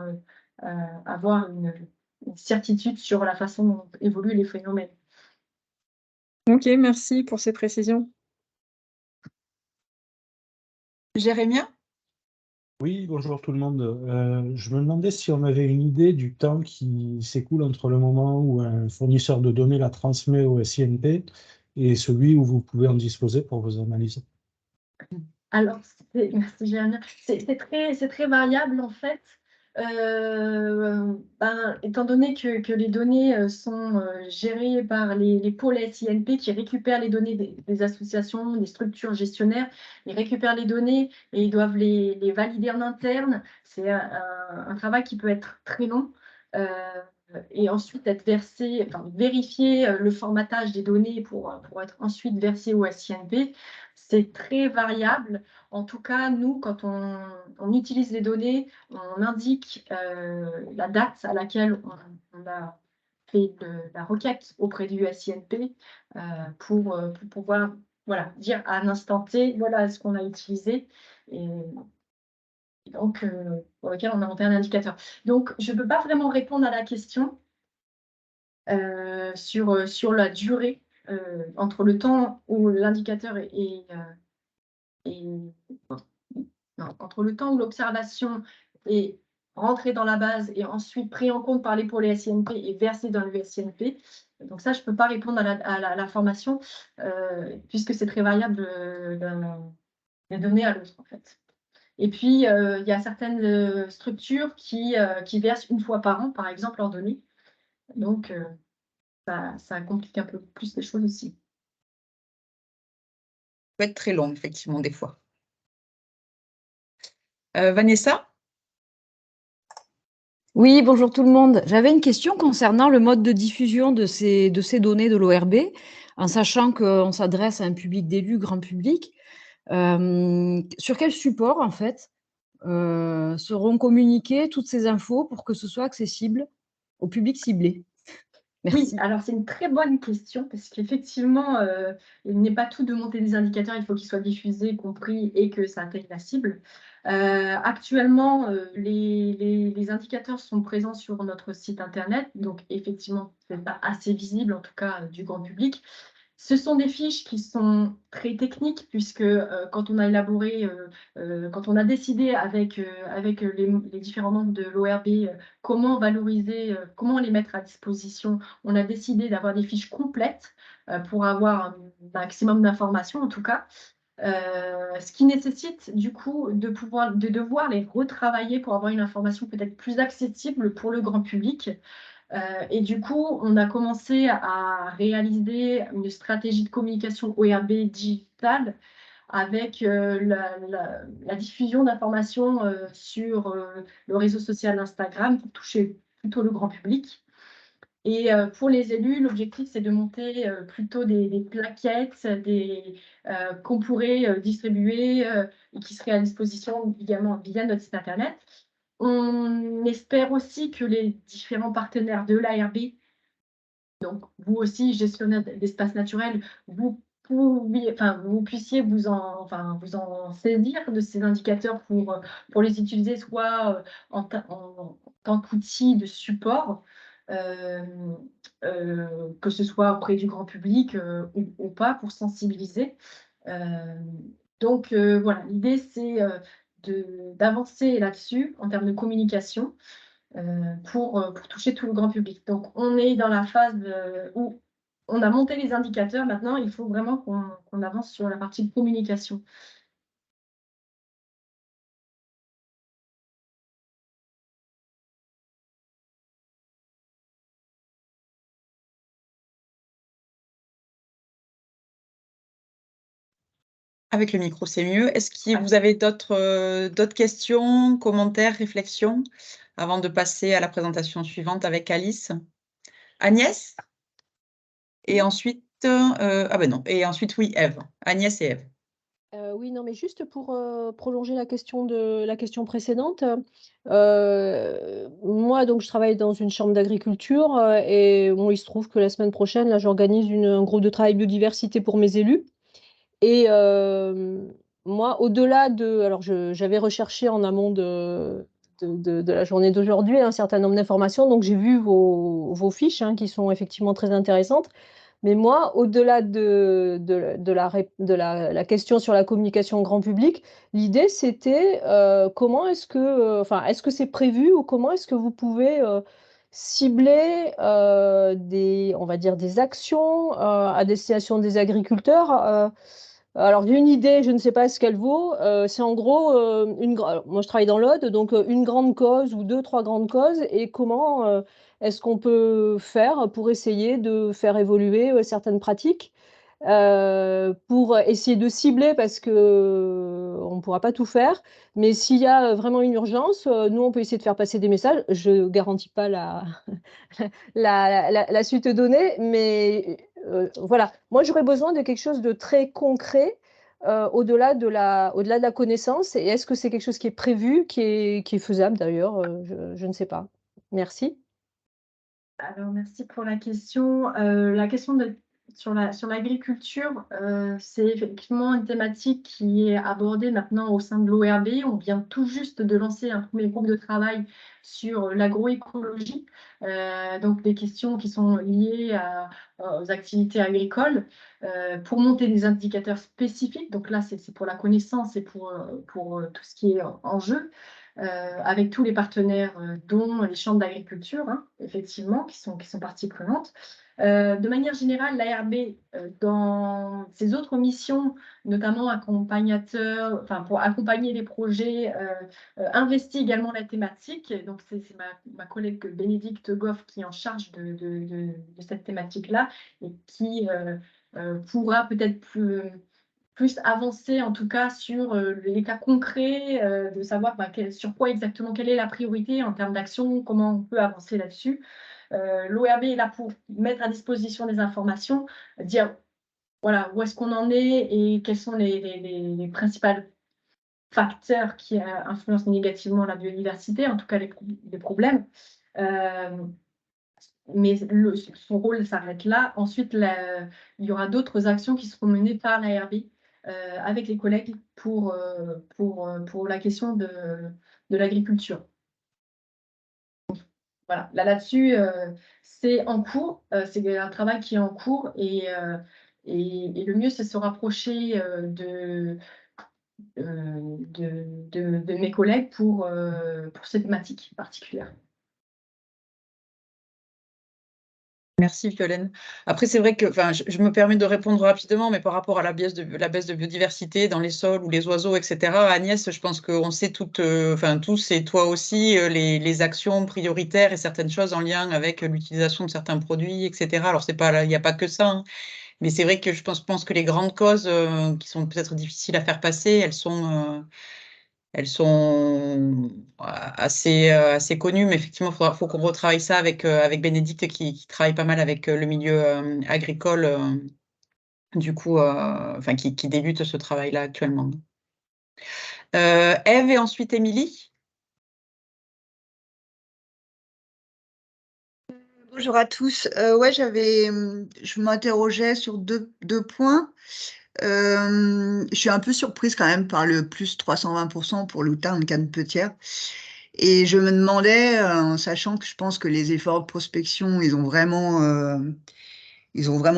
S1: avoir une certitude sur la façon dont évoluent les phénomènes.
S3: OK, merci pour ces précisions.
S2: Jérémia?
S4: Oui, bonjour tout le monde. Je me demandais si on avait une idée du temps qui s'écoule entre le moment où un fournisseur de données la transmet au SINP et celui où vous pouvez en disposer pour vos analyses.
S1: Alors, merci Jérémia. C'est très variable en fait. Étant donné que les données sont gérées par les pôles SINP qui récupèrent les données des associations, des structures gestionnaires, ils récupèrent les données et ils doivent les valider en interne. C'est un travail qui peut être très long. Et ensuite être versé, enfin vérifier le formatage des données pour être ensuite versé au SINP. C'est très variable. En tout cas, nous, quand on utilise les données, on indique la date à laquelle on a fait la requête auprès du SINP pour pouvoir dire à un instant T, voilà ce qu'on a utilisé. Et donc, pour lequel on a monté un indicateur. Donc, je ne peux pas vraiment répondre à la question sur la durée entre le temps où l'indicateur entre le temps où l'observation est rentrée dans la base et ensuite pris en compte par les pôles SINP et versée dans le SINP. Donc ça, je ne peux pas répondre à la formation puisque c'est très variable d'un donné à l'autre en fait. Et puis, il y a certaines structures qui versent une fois par an, par exemple, leurs données. Donc, ça complique un peu plus les choses aussi.
S2: Ça peut être très long, effectivement, des fois. Vanessa?
S5: Oui, bonjour tout le monde. J'avais une question concernant le mode de diffusion de ces données de l'ORB, en sachant qu'on s'adresse à un public d'élus, grand public. Sur quel support, en fait, seront communiquées toutes ces infos pour que ce soit accessible au public ciblé?
S1: Oui,
S5: Merci.
S1: alors c'est une très bonne question parce qu'effectivement, il n'est pas tout de monter des indicateurs, il faut qu'ils soient diffusés, compris et que ça atteigne la cible. Actuellement, les indicateurs sont présents sur notre site internet, donc effectivement, ce n'est pas assez visible, en tout cas du grand public. Ce sont des fiches qui sont très techniques puisque quand on a élaboré, quand on a décidé avec les différents membres de l'ORB comment valoriser, comment les mettre à disposition, on a décidé d'avoir des fiches complètes pour avoir un maximum d'informations en tout cas. Ce qui nécessite du coup de devoir les retravailler pour avoir une information peut-être plus accessible pour le grand public. Et du coup, on a commencé à réaliser une stratégie de communication ORB digitale avec la diffusion d'informations sur le réseau social Instagram pour toucher plutôt le grand public. Et pour les élus, l'objectif, c'est de monter plutôt des plaquettes qu'on pourrait distribuer et qui seraient à disposition également via notre site Internet. On espère aussi que les différents partenaires de l'ARB, donc vous aussi, gestionnaire d'espaces naturels, vous puissiez vous en saisir de ces indicateurs pour les utiliser soit en tant qu'outil de support, que ce soit auprès du grand public ou pas, pour sensibiliser. Donc voilà, l'idée c'est d'avancer là-dessus en termes de communication pour toucher tout le grand public. Donc on est dans la phase où on a monté les indicateurs, maintenant il faut vraiment qu'on avance sur la partie de communication.
S2: Avec le micro, c'est mieux. Est-ce que vous avez d'autres questions, commentaires, réflexions avant de passer à la présentation suivante avec Alice? Agnès? Et ensuite, ah ben non, et ensuite, oui, Ève. Agnès et Ève.
S6: Oui, non, mais juste pour prolonger la question précédente, moi, donc, je travaille dans une chambre d'agriculture et bon, il se trouve que la semaine prochaine, là, j'organise un groupe de travail biodiversité pour mes élus. Et moi, au-delà de... Alors, j'avais recherché en amont de la journée d'aujourd'hui un certain nombre d'informations, donc j'ai vu vos fiches qui sont effectivement très intéressantes. Mais moi, au-delà la question sur la communication grand public, l'idée c'était comment est-ce que, est-ce que c'est prévu ou comment est-ce que vous pouvez cibler on va dire des actions à destination des agriculteurs. Alors j'ai une idée, je ne sais pas ce qu'elle vaut. C'est en gros moi je travaille dans l'Aude, donc une grande cause ou deux, trois grandes causes, et comment est-ce qu'on peut faire pour essayer de faire évoluer certaines pratiques, pour essayer de cibler, parce que on ne pourra pas tout faire, mais s'il y a vraiment une urgence, nous on peut essayer de faire passer des messages. Je ne garantis pas la suite donnée, mais voilà. Moi j'aurais besoin de quelque chose de très concret, au-delà de la connaissance. Et est-ce que c'est quelque chose qui est prévu, qui est faisable d'ailleurs? Je ne sais pas. Merci.
S1: Alors merci pour la question. La question sur l'agriculture, c'est effectivement une thématique qui est abordée maintenant au sein de l'ORB. On vient tout juste de lancer un premier groupe de travail sur l'agroécologie, donc des questions qui sont liées aux activités agricoles, pour monter des indicateurs spécifiques. Donc là, c'est pour la connaissance et pour tout ce qui est en jeu. Avec tous les partenaires, dont les chambres d'agriculture, effectivement, qui sont partie prenante. De manière générale, l'ARB, dans ses autres missions, notamment accompagnateur, pour accompagner les projets, investit également la thématique. Donc, c'est ma collègue Bénédicte Goff qui est en charge de cette thématique-là et qui pourra peut-être plus avancé en tout cas sur les cas concrets, de savoir sur quoi exactement, quelle est la priorité en termes d'action, comment on peut avancer là-dessus. L'ORB est là pour mettre à disposition des informations, dire voilà où est-ce qu'on en est et quels sont les principaux facteurs qui influencent négativement la biodiversité, en tout cas les problèmes. Mais son rôle s'arrête là. Ensuite, il y aura d'autres actions qui seront menées par l'ARB avec les collègues pour la question de l'agriculture. Voilà, là-dessus, c'est en cours, c'est un travail qui est en cours et Et le mieux, c'est de se rapprocher de mes collègues pour cette thématique particulière.
S2: Merci Violaine. Après, c'est vrai que, enfin, je me permets de répondre rapidement, mais par rapport à la baisse de biodiversité dans les sols ou les oiseaux, etc. Agnès, je pense qu'on sait toutes, enfin tous et toi aussi, les actions prioritaires et certaines choses en lien avec l'utilisation de certains produits, etc. Alors c'est pas, il n'y a pas que ça, hein, mais c'est vrai que je pense que les grandes causes qui sont peut-être difficiles à faire passer, elles sont assez connues, mais effectivement, faut qu'on retravaille ça avec Bénédicte qui travaille pas mal avec le milieu agricole, du coup, enfin, qui débute ce travail-là actuellement. Ève et ensuite Émilie.
S7: Bonjour à tous. Ouais, je m'interrogeais sur deux points. Je suis un peu surprise quand même par le plus 320% pour l'outarde canepetière. Et je me demandais, en sachant que je pense que les efforts de prospection, ils ont vraiment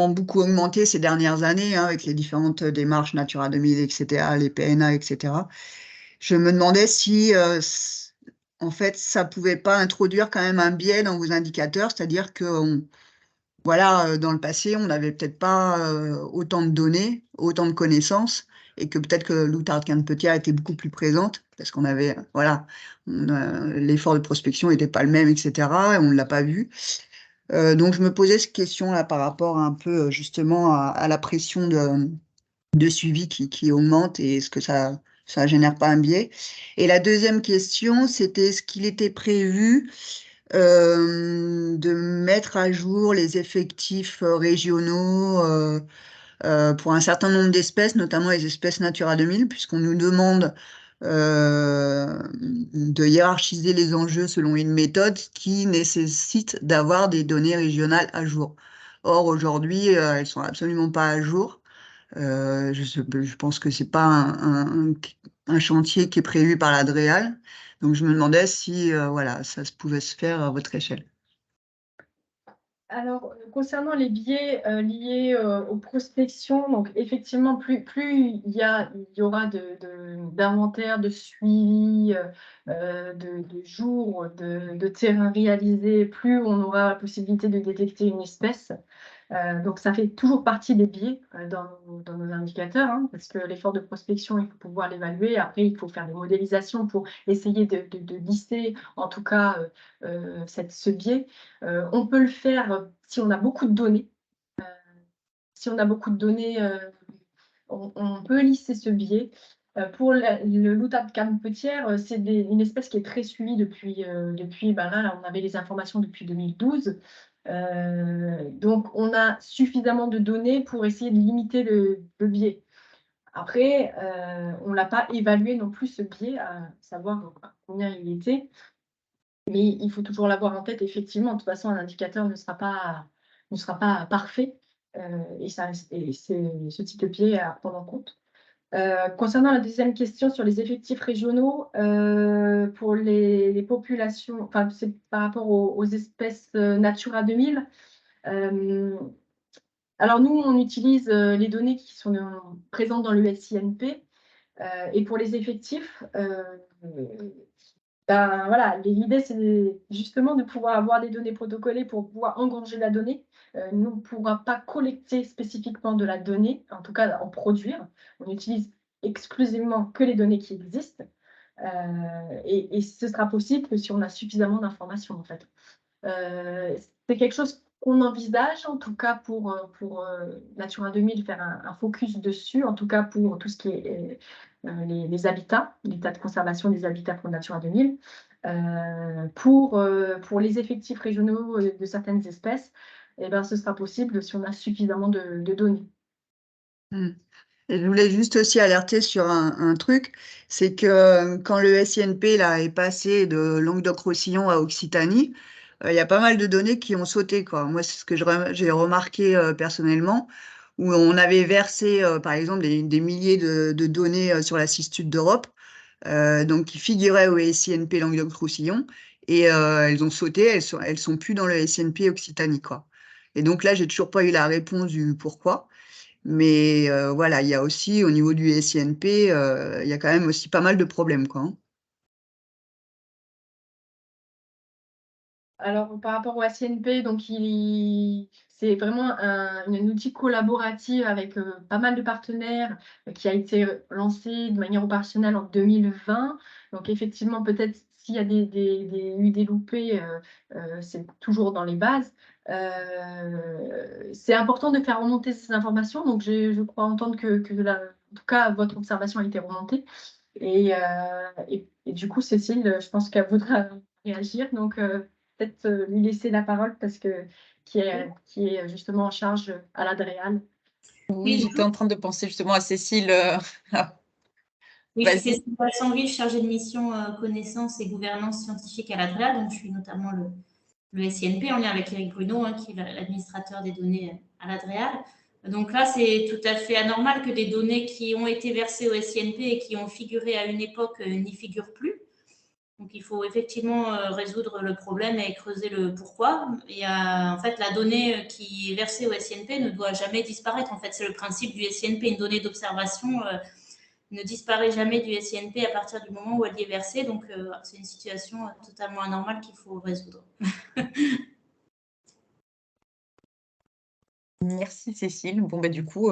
S7: beaucoup augmenté ces dernières années, hein, avec les différentes démarches Natura 2000, etc., les PNA, etc. Je me demandais si, en fait, ça pouvait pas introduire quand même un biais dans vos indicateurs, c'est-à-dire que voilà, dans le passé, on n'avait peut-être pas autant de données, autant de connaissances, et que peut-être que l'outarde canepetière était beaucoup plus présente, parce qu'on avait, voilà, l'effort de prospection n'était pas le même, etc., et on ne l'a pas vu. Donc, je me posais cette question-là par rapport un peu justement à la pression de suivi qui augmente et est-ce que ça génère pas un biais? Et la deuxième question, c'était est-ce qu'il était prévu de mettre à jour les effectifs régionaux pour un certain nombre d'espèces, notamment les espèces Natura 2000, puisqu'on nous demande de hiérarchiser les enjeux selon une méthode qui nécessite d'avoir des données régionales à jour. Or, aujourd'hui, elles sont absolument pas à jour. Je pense que c'est pas un chantier qui est prévu par la DREAL. Donc, je me demandais si voilà, ça pouvait se faire à votre échelle.
S1: Alors, concernant les biais liés aux prospections, donc effectivement, plus il y aura d'inventaires, de suivi, de jours, de terrain réalisés, plus on aura la possibilité de détecter une espèce. Donc, ça fait toujours partie des biais dans nos indicateurs, hein, parce que l'effort de prospection, il faut pouvoir l'évaluer. Après, il faut faire des modélisations pour essayer de lister, en tout cas, ce biais. On peut le faire si on a beaucoup de données. Si on a beaucoup de données, on peut lister ce biais. Pour l'outarde canepetière, c'est une espèce qui est très suivie depuis ben là, on avait les informations depuis 2012. Donc, on a suffisamment de données pour essayer de limiter le biais. Après, on ne l'a pas évalué non plus, ce biais, à savoir combien il était. Mais il faut toujours l'avoir en tête, effectivement. De toute façon, un indicateur ne sera pas parfait. Et c'est ce type de biais à prendre en compte. Concernant la deuxième question sur les effectifs régionaux, pour les populations, enfin, c'est par rapport aux espèces Natura 2000. Alors, nous, on utilise les données qui sont présentes dans le SINP. Et pour les effectifs, ben, voilà, l'idée, c'est justement de pouvoir avoir des données protocolées pour pouvoir engranger la donnée. Nous, on ne pourra pas collecter spécifiquement de la donnée, en tout cas en produire. On utilise exclusivement que les données qui existent. Et ce sera possible que si on a suffisamment d'informations, en fait. C'est quelque chose qu'on envisage, en tout cas pour Natura 2000, faire un focus dessus, en tout cas pour tout ce qui est les habitats, l'état de conservation des habitats pour Natura 2000. Pour les effectifs régionaux de certaines espèces, eh ben, ce sera possible si on a suffisamment de données.
S7: Et je voulais juste aussi alerter sur un truc, c'est que quand le SINP là, est passé de Languedoc-Roussillon à Occitanie, il y a pas mal de données qui ont sauté, quoi. Moi, c'est ce que j'ai remarqué personnellement, où on avait versé, par exemple, des milliers de données sur la cistude d'Europe, donc qui figuraient au SINP Languedoc-Roussillon, et elles ont sauté, elles sont plus dans le SINP Occitanie, quoi. Et donc là, j'ai toujours pas eu la réponse du pourquoi. Mais voilà, il y a aussi, au niveau du SINP, il y a quand même aussi pas mal de problèmes, quoi, hein.
S1: Alors, par rapport au SINP, donc c'est vraiment un outil collaboratif avec pas mal de partenaires qui a été lancé de manière opérationnelle en 2020. Donc, effectivement, peut-être s'il y a eu des loupés, c'est toujours dans les bases. C'est important de faire remonter ces informations. Donc, je crois entendre en tout cas, votre observation a été remontée. Et du coup, Cécile, je pense qu'elle voudra réagir. Donc, peut-être lui laisser la parole parce que qui est justement en charge à l'Adréal.
S2: Oui, j'étais en train de penser justement à Cécile.
S8: Oui, je suis
S2: Vas-y.
S8: Cécile Poisson-Rive, chargée de mission connaissance et gouvernance scientifique à l'ADREAL. Donc, je suis notamment le SINP en lien avec Eric Bruno, hein, qui est l'administrateur des données à l'ADREAL. Donc là, c'est tout à fait anormal que des données qui ont été versées au SINP et qui ont figuré à une époque n'y figurent plus. Donc, il faut effectivement résoudre le problème et creuser le pourquoi. Et en fait, la donnée qui est versée au SINP ne doit jamais disparaître. En fait, c'est le principe du SINP. Une donnée d'observation ne disparaît jamais du SINP à partir du moment où elle y est versée. Donc, c'est une situation totalement anormale qu'il faut résoudre.
S2: Merci Cécile. Bon, du coup,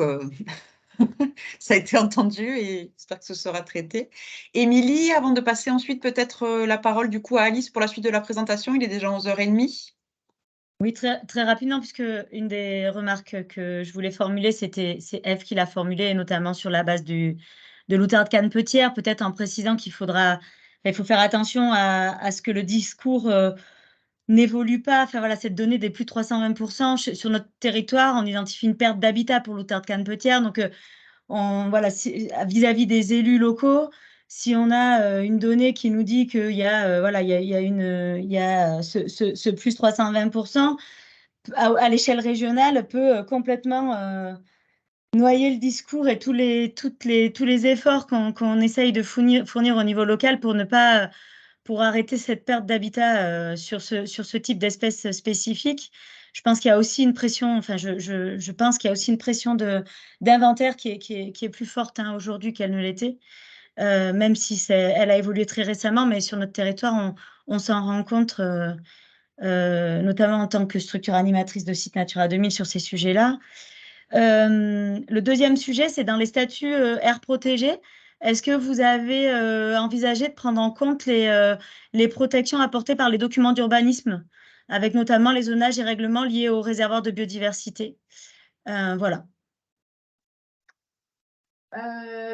S2: ça a été entendu et j'espère que ce sera traité. Émilie, avant de passer ensuite peut-être la parole du coup à Alice pour la suite de la présentation, il est déjà 11h30.
S9: Oui, très, très rapidement, puisque une des remarques que je voulais formuler, c'est Eve qui l'a formulée, et notamment sur la base de l'outarde canepetière, peut-être en précisant il faut faire attention à ce que le discours n'évolue pas. Enfin voilà, cette donnée des plus de 320% sur notre territoire, on identifie une perte d'habitat pour l'outarde canepetière. Donc, voilà, vis-à-vis des élus locaux, si on a une donnée qui nous dit qu'il y a, voilà, il y a ce plus 320%, à l'échelle régionale, peut complètement noyer le discours et tous les efforts qu'on essaye de fournir au niveau local pour arrêter cette perte d'habitat sur ce type d'espèces spécifiques. Je pense qu'il y a aussi une pression, enfin, je pense qu'il y a aussi une pression d'inventaire qui est plus forte aujourd'hui qu'elle ne l'était, même si elle a évolué très récemment, mais sur notre territoire, on s'en rend compte, notamment en tant que structure animatrice de site Natura 2000 sur ces sujets-là. Le deuxième sujet, c'est dans les statuts aires protégées. Est-ce que vous avez envisagé de prendre en compte les protections apportées par les documents d'urbanisme, avec notamment les zonages et règlements liés aux réservoirs de biodiversité? Voilà.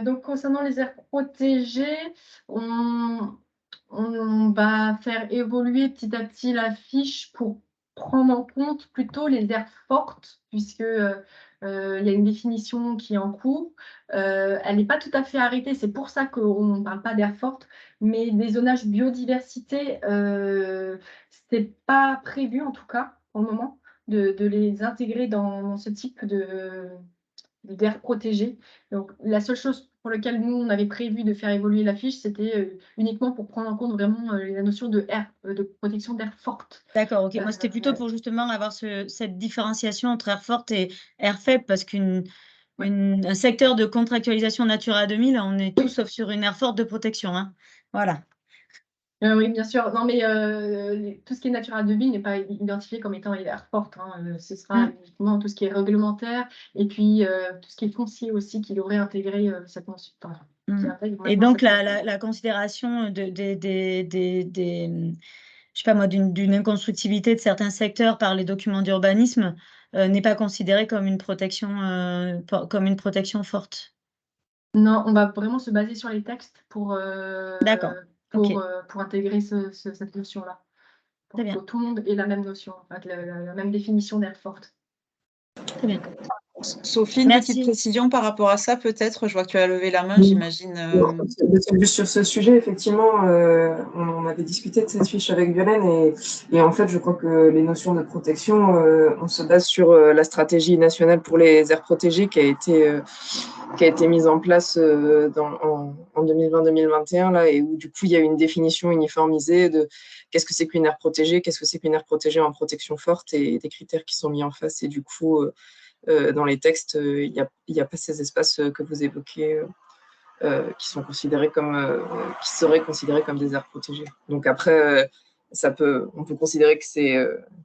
S1: Donc, concernant les aires protégées, on va faire évoluer petit à petit la fiche pour prendre en compte plutôt les aires fortes, puisque il y a une définition qui est en cours. Elle n'est pas tout à fait arrêtée, c'est pour ça qu'on ne parle pas d'aires fortes, mais des zonages biodiversité, ce n'est pas prévu en tout cas pour le moment de les intégrer dans ce type d'aires protégées. Donc, la seule chose pour laquelle nous, on avait prévu de faire évoluer la fiche, c'était uniquement pour prendre en compte vraiment la notion de protection d'air forte.
S9: D'accord, ok. Moi, c'était plutôt pour justement avoir cette différenciation entre air forte et air faible, parce qu'un secteur de contractualisation Natura 2000, on est tous sauf sur une aire forte de protection, hein. Voilà.
S1: Oui, bien sûr. Non, mais tout ce qui est Natura 2000 n'est pas identifié comme étant une aire forte, hein. Ce sera uniquement tout ce qui est réglementaire et puis tout ce qui est foncier aussi qui devrait intégrer cette notion.
S9: Et donc, la considération je sais pas moi, d'une inconstructibilité de certains secteurs par les documents d'urbanisme n'est pas considérée comme une protection forte.
S1: Non, on va vraiment se baser sur les textes pour intégrer cette notion-là. Pour que tout le monde ait la même notion, la même définition d'air forte.
S9: Très bien.
S2: Sophie, une petite précision par rapport à ça, peut-être? Je vois que tu as levé la main, j'imagine.
S10: Sur ce sujet, effectivement, on avait discuté de cette fiche avec Violaine et en fait, je crois que les notions de protection, on se base sur la stratégie nationale pour les aires protégées qui a été mise en place en 2020-2021, là, et où du coup, il y a une définition uniformisée de qu'est-ce que c'est qu'une aire protégée, qu'est-ce que c'est qu'une aire protégée en protection forte et des critères qui sont mis en face. Et du coup, dans les textes, il n'y a pas ces espaces que vous évoquez, qui seraient considérés comme des aires protégées. Donc après, on peut considérer que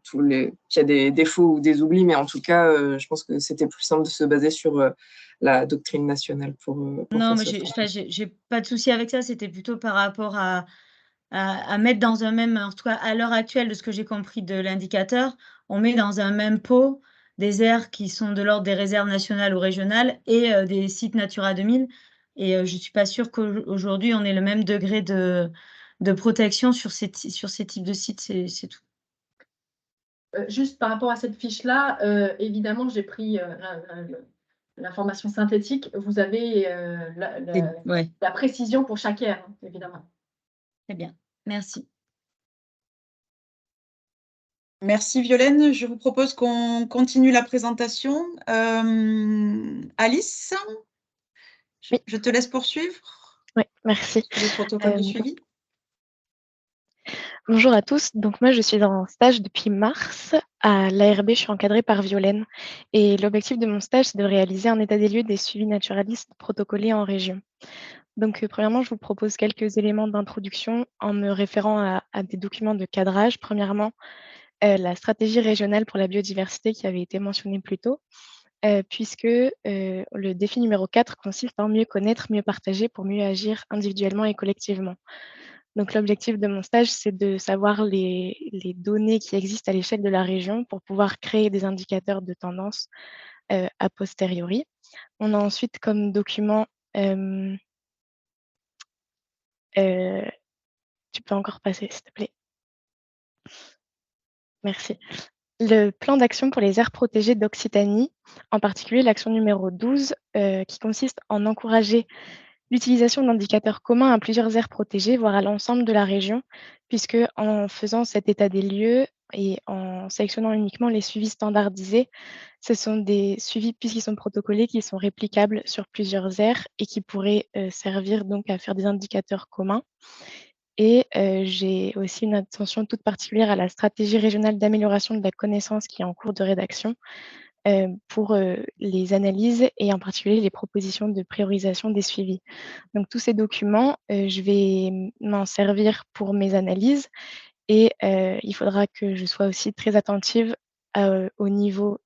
S10: qu'il y a des défauts ou des oublis, mais en tout cas, je pense que c'était plus simple de se baser sur la doctrine nationale pour
S9: Non,
S10: faire
S9: mais
S10: ça.
S9: j'ai pas de souci avec ça. C'était plutôt par rapport à mettre dans un même, en tout cas à l'heure actuelle, de ce que j'ai compris de l'indicateur, on met dans un même pot des aires qui sont de l'ordre des réserves nationales ou régionales et des sites Natura 2000. Et je suis pas sûre qu'aujourd'hui on ait le même degré de protection sur ces types de sites. C'est tout.
S1: Juste par rapport à cette fiche-là, évidemment, j'ai pris l'information synthétique. Vous avez
S9: Ouais,
S1: la précision pour chaque aire, hein, évidemment.
S9: très bien. Merci.
S2: Merci Violaine. Je vous propose qu'on continue la présentation. Alice,
S11: Oui.
S2: je te laisse poursuivre
S11: Oui, merci.
S2: sur le protocole de suivi.
S11: Bonjour à tous. Donc moi, je suis en stage depuis mars à l'ARB. Je suis encadrée par Violaine. Et l'objectif de mon stage, c'est de réaliser un état des lieux des suivis naturalistes protocolés en région. Donc premièrement, je vous propose quelques éléments d'introduction en me référant à des documents de cadrage. Premièrement, la stratégie régionale pour la biodiversité qui avait été mentionnée plus tôt, puisque le défi numéro 4 consiste en mieux connaître, mieux partager pour mieux agir individuellement et collectivement. Donc l'objectif de mon stage, c'est de savoir les données qui existent à l'échelle de la région pour pouvoir créer des indicateurs de tendance a posteriori. On a ensuite comme document, tu peux encore passer s'il te plaît. Merci. Le plan d'action pour les aires protégées d'Occitanie, en particulier l'action numéro 12, qui consiste en encourager l'utilisation d'indicateurs communs à plusieurs aires protégées, voire à l'ensemble de la région, puisque en faisant cet état des lieux et en sélectionnant uniquement les suivis standardisés, ce sont des suivis, puisqu'ils sont protocolés, qui sont réplicables sur plusieurs aires et qui pourraient servir donc à faire des indicateurs communs. Et j'ai aussi une attention toute particulière à la stratégie régionale d'amélioration de la connaissance qui est en cours de rédaction, pour les analyses et en particulier les propositions de priorisation des suivis. Donc tous ces documents, je vais m'en servir pour mes analyses et il faudra que je sois aussi très attentive au niveau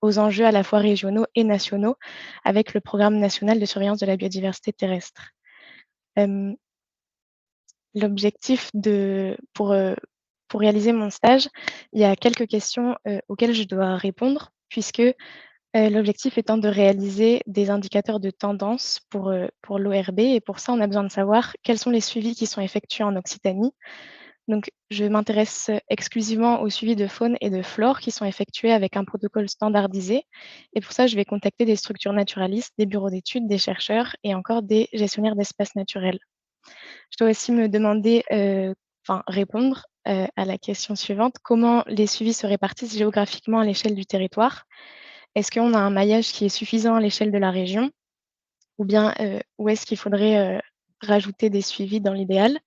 S11: aux enjeux à la fois régionaux et nationaux avec le programme national de surveillance de la biodiversité terrestre. L'objectif pour réaliser mon stage, il y a quelques questions auxquelles je dois répondre puisque l'objectif étant de réaliser des indicateurs de tendance pour l'ORB et pour ça, on a besoin de savoir quels sont les suivis qui sont effectués en Occitanie. Donc, je m'intéresse exclusivement aux suivis de faune et de flore qui sont effectués avec un protocole standardisé et pour ça, je vais contacter des structures naturalistes, des bureaux d'études, des chercheurs et encore des gestionnaires d'espaces naturels. Je dois aussi me demander, répondre à la question suivante. Comment les suivis se répartissent géographiquement à l'échelle du territoire? Est-ce qu'on a un maillage qui est suffisant à l'échelle de la région? Ou bien, où est-ce qu'il faudrait rajouter des suivis dans l'idéal?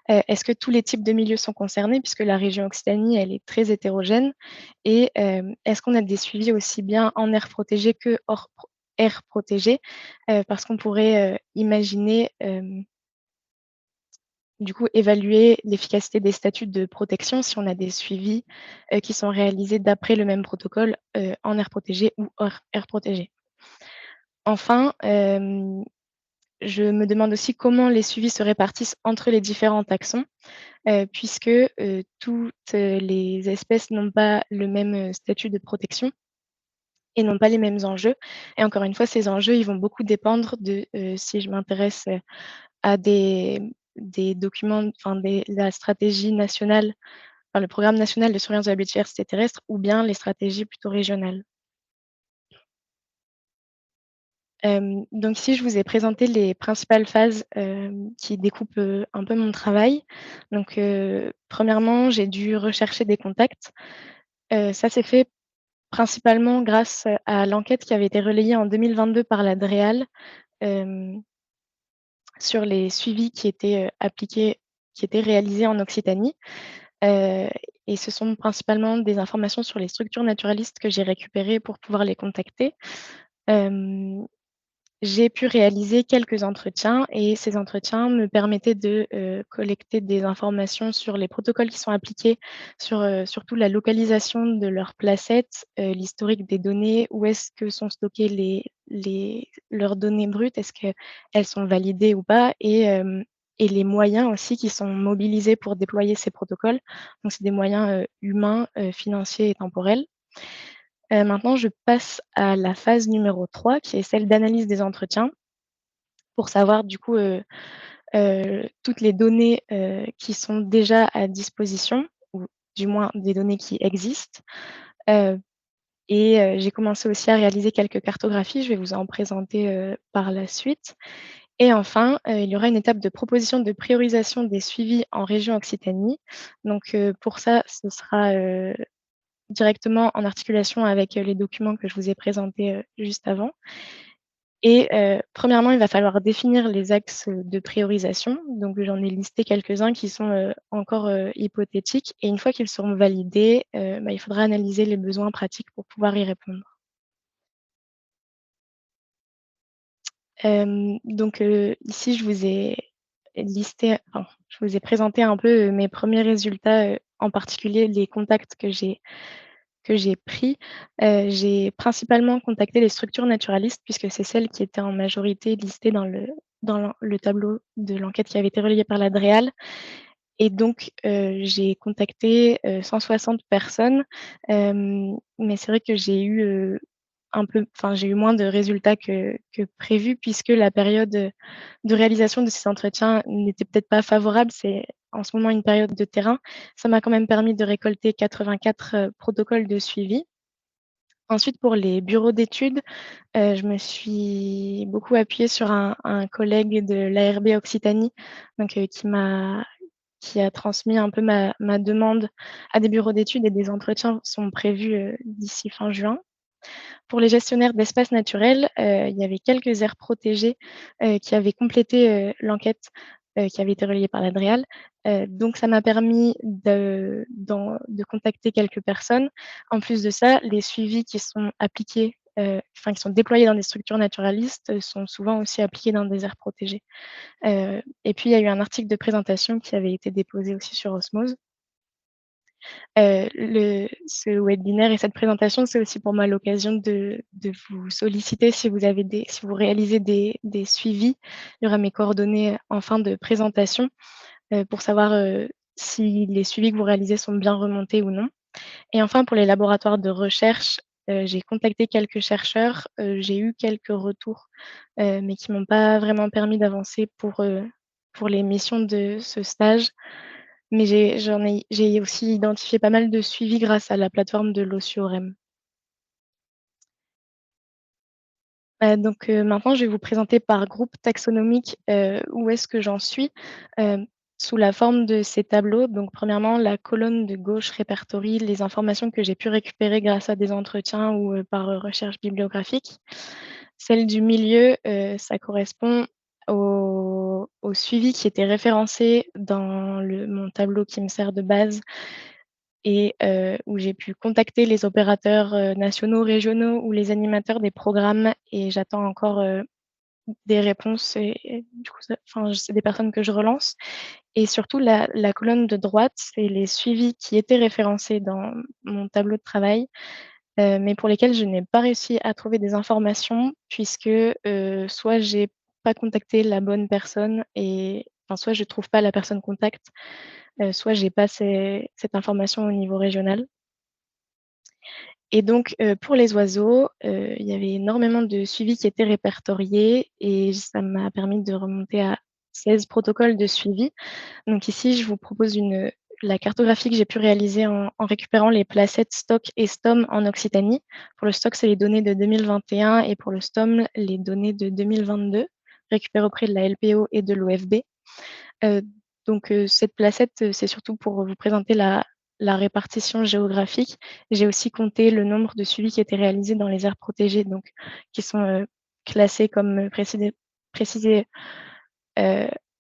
S11: Est-ce que tous les types de milieux sont concernés? Puisque la région Occitanie, elle est très hétérogène. Et est-ce qu'on a des suivis aussi bien en aires protégées que hors aires protégées? Parce qu'on pourrait imaginer du coup, évaluer l'efficacité des statuts de protection si on a des suivis qui sont réalisés d'après le même protocole en aire protégée ou hors aire protégée. Enfin, je me demande aussi comment les suivis se répartissent entre les différents taxons, puisque toutes les espèces n'ont pas le même statut de protection et n'ont pas les mêmes enjeux. Et encore une fois, ces enjeux, ils vont beaucoup dépendre de si je m'intéresse à des documents, la stratégie nationale, le programme national de surveillance de la biodiversité terrestre ou bien les stratégies plutôt régionales. Donc ici, je vous ai présenté les principales phases qui découpent un peu mon travail. Donc, premièrement, j'ai dû rechercher des contacts. Ça s'est fait principalement grâce à l'enquête qui avait été relayée en 2022 par la DREAL sur les suivis qui étaient appliqués, qui étaient réalisés en Occitanie. Et ce sont principalement des informations sur les structures naturalistes que j'ai récupérées pour pouvoir les contacter. J'ai pu réaliser quelques entretiens et ces entretiens me permettaient de, collecter des informations sur les protocoles qui sont appliqués, sur, surtout la localisation de leurs placettes, l'historique des données, où est-ce que sont stockées leurs données brutes, est-ce qu'elles sont validées ou pas et les moyens aussi qui sont mobilisés pour déployer ces protocoles. Donc c'est des moyens, humains, financiers et temporels. Maintenant, je passe à la phase numéro 3 qui est celle d'analyse des entretiens pour savoir du coup, toutes les données, qui sont déjà à disposition ou du moins des données qui existent. Heu j'ai commencé aussi à réaliser quelques cartographies, je vais vous en présenter, par la suite et enfin, il y aura une étape de proposition de priorisation des suivis en région Occitanie. Donc pour ça, ce sera, directement en articulation avec, les documents que je vous ai présentés, juste avant et premièrement, il va falloir définir les axes, de priorisation. Donc j'en ai listé quelques-uns qui sont, encore, hypothétiques et une fois qu'ils seront validés, il faudra analyser les besoins pratiques pour pouvoir y répondre. Donc ici, je vous ai présenté un peu, mes premiers résultats, en particulier les contacts que j'ai pris. J'ai principalement contacté les structures naturalistes puisque c'est celles qui étaient en majorité listées dans le tableau de l'enquête qui avait été relayée par la DREAL et donc j'ai contacté, 160 personnes, mais c'est vrai que j'ai eu moins de résultats que prévu puisque la période, de réalisation de ces entretiens n'était peut-être pas favorable. C'est en ce moment une période de terrain. Ça m'a quand même permis de récolter 84, protocoles de suivi. Ensuite pour les bureaux d'études, je me suis beaucoup appuyée sur un collègue de l'ARB Occitanie, donc qui a transmis un peu ma demande à des bureaux d'études et des entretiens sont prévus, d'ici fin juin. Pour les gestionnaires d'espaces naturels, il y avait quelques aires protégées, qui avaient complété, l'enquête, qui avait été relayée par la DREAL. Donc ça m'a permis de contacter quelques personnes. En plus de ça, les suivis qui sont appliqués, qui sont déployés dans des structures naturalistes, sont souvent aussi appliqués dans des aires protégées. Et puis il y a eu un article de présentation qui avait été déposé aussi sur Osmose. Ce webinaire et cette présentation, c'est aussi pour moi l'occasion de vous solliciter si vous réalisez des suivis. Il y aura mes coordonnées en fin de présentation, pour savoir, si les suivis que vous réalisez sont bien remontés ou non. Et enfin, pour les laboratoires de recherche, j'ai contacté quelques chercheurs, j'ai eu quelques retours, mais qui m'ont pas vraiment permis d'avancer pour les missions de ce stage. Mais j'ai aussi identifié pas mal de suivis grâce à la plateforme de l'OSIOREM. Donc maintenant, je vais vous présenter par groupe taxonomique, où est-ce que j'en suis, sous la forme de ces tableaux. Donc premièrement, la colonne de gauche répertorie les informations que j'ai pu récupérer grâce à des entretiens ou, par, recherche bibliographique. Celle du milieu, ça correspond au suivi qui était référencé dans mon tableau qui me sert de base et où j'ai pu contacter les opérateurs, nationaux, régionaux ou les animateurs des programmes et j'attends encore, des réponses et du coup c'est des personnes que je relance et surtout la colonne de droite, c'est les suivis qui étaient référencés dans mon tableau de travail, mais pour lesquels je n'ai pas réussi à trouver des informations puisque, soit j'ai pas contacté la bonne personne soit je trouve pas la personne contact, soit j'ai pas cette information au niveau régional. Et donc, pour les oiseaux, il y avait énormément de suivis qui étaient répertoriés et ça m'a permis de remonter à 16 protocoles de suivi. Donc ici, je vous propose la cartographie que j'ai pu réaliser en récupérant les placettes stock et STOM en Occitanie. Pour le stock, c'est les données de 2021 et pour le STOM, les données de 2022, récupérées auprès de la LPO et de l'OFB. Donc cette placette, c'est surtout pour vous présenter la répartition géographique. J'ai aussi compté le nombre de suivis qui étaient réalisés dans les aires protégées, donc qui sont, classées comme précisé,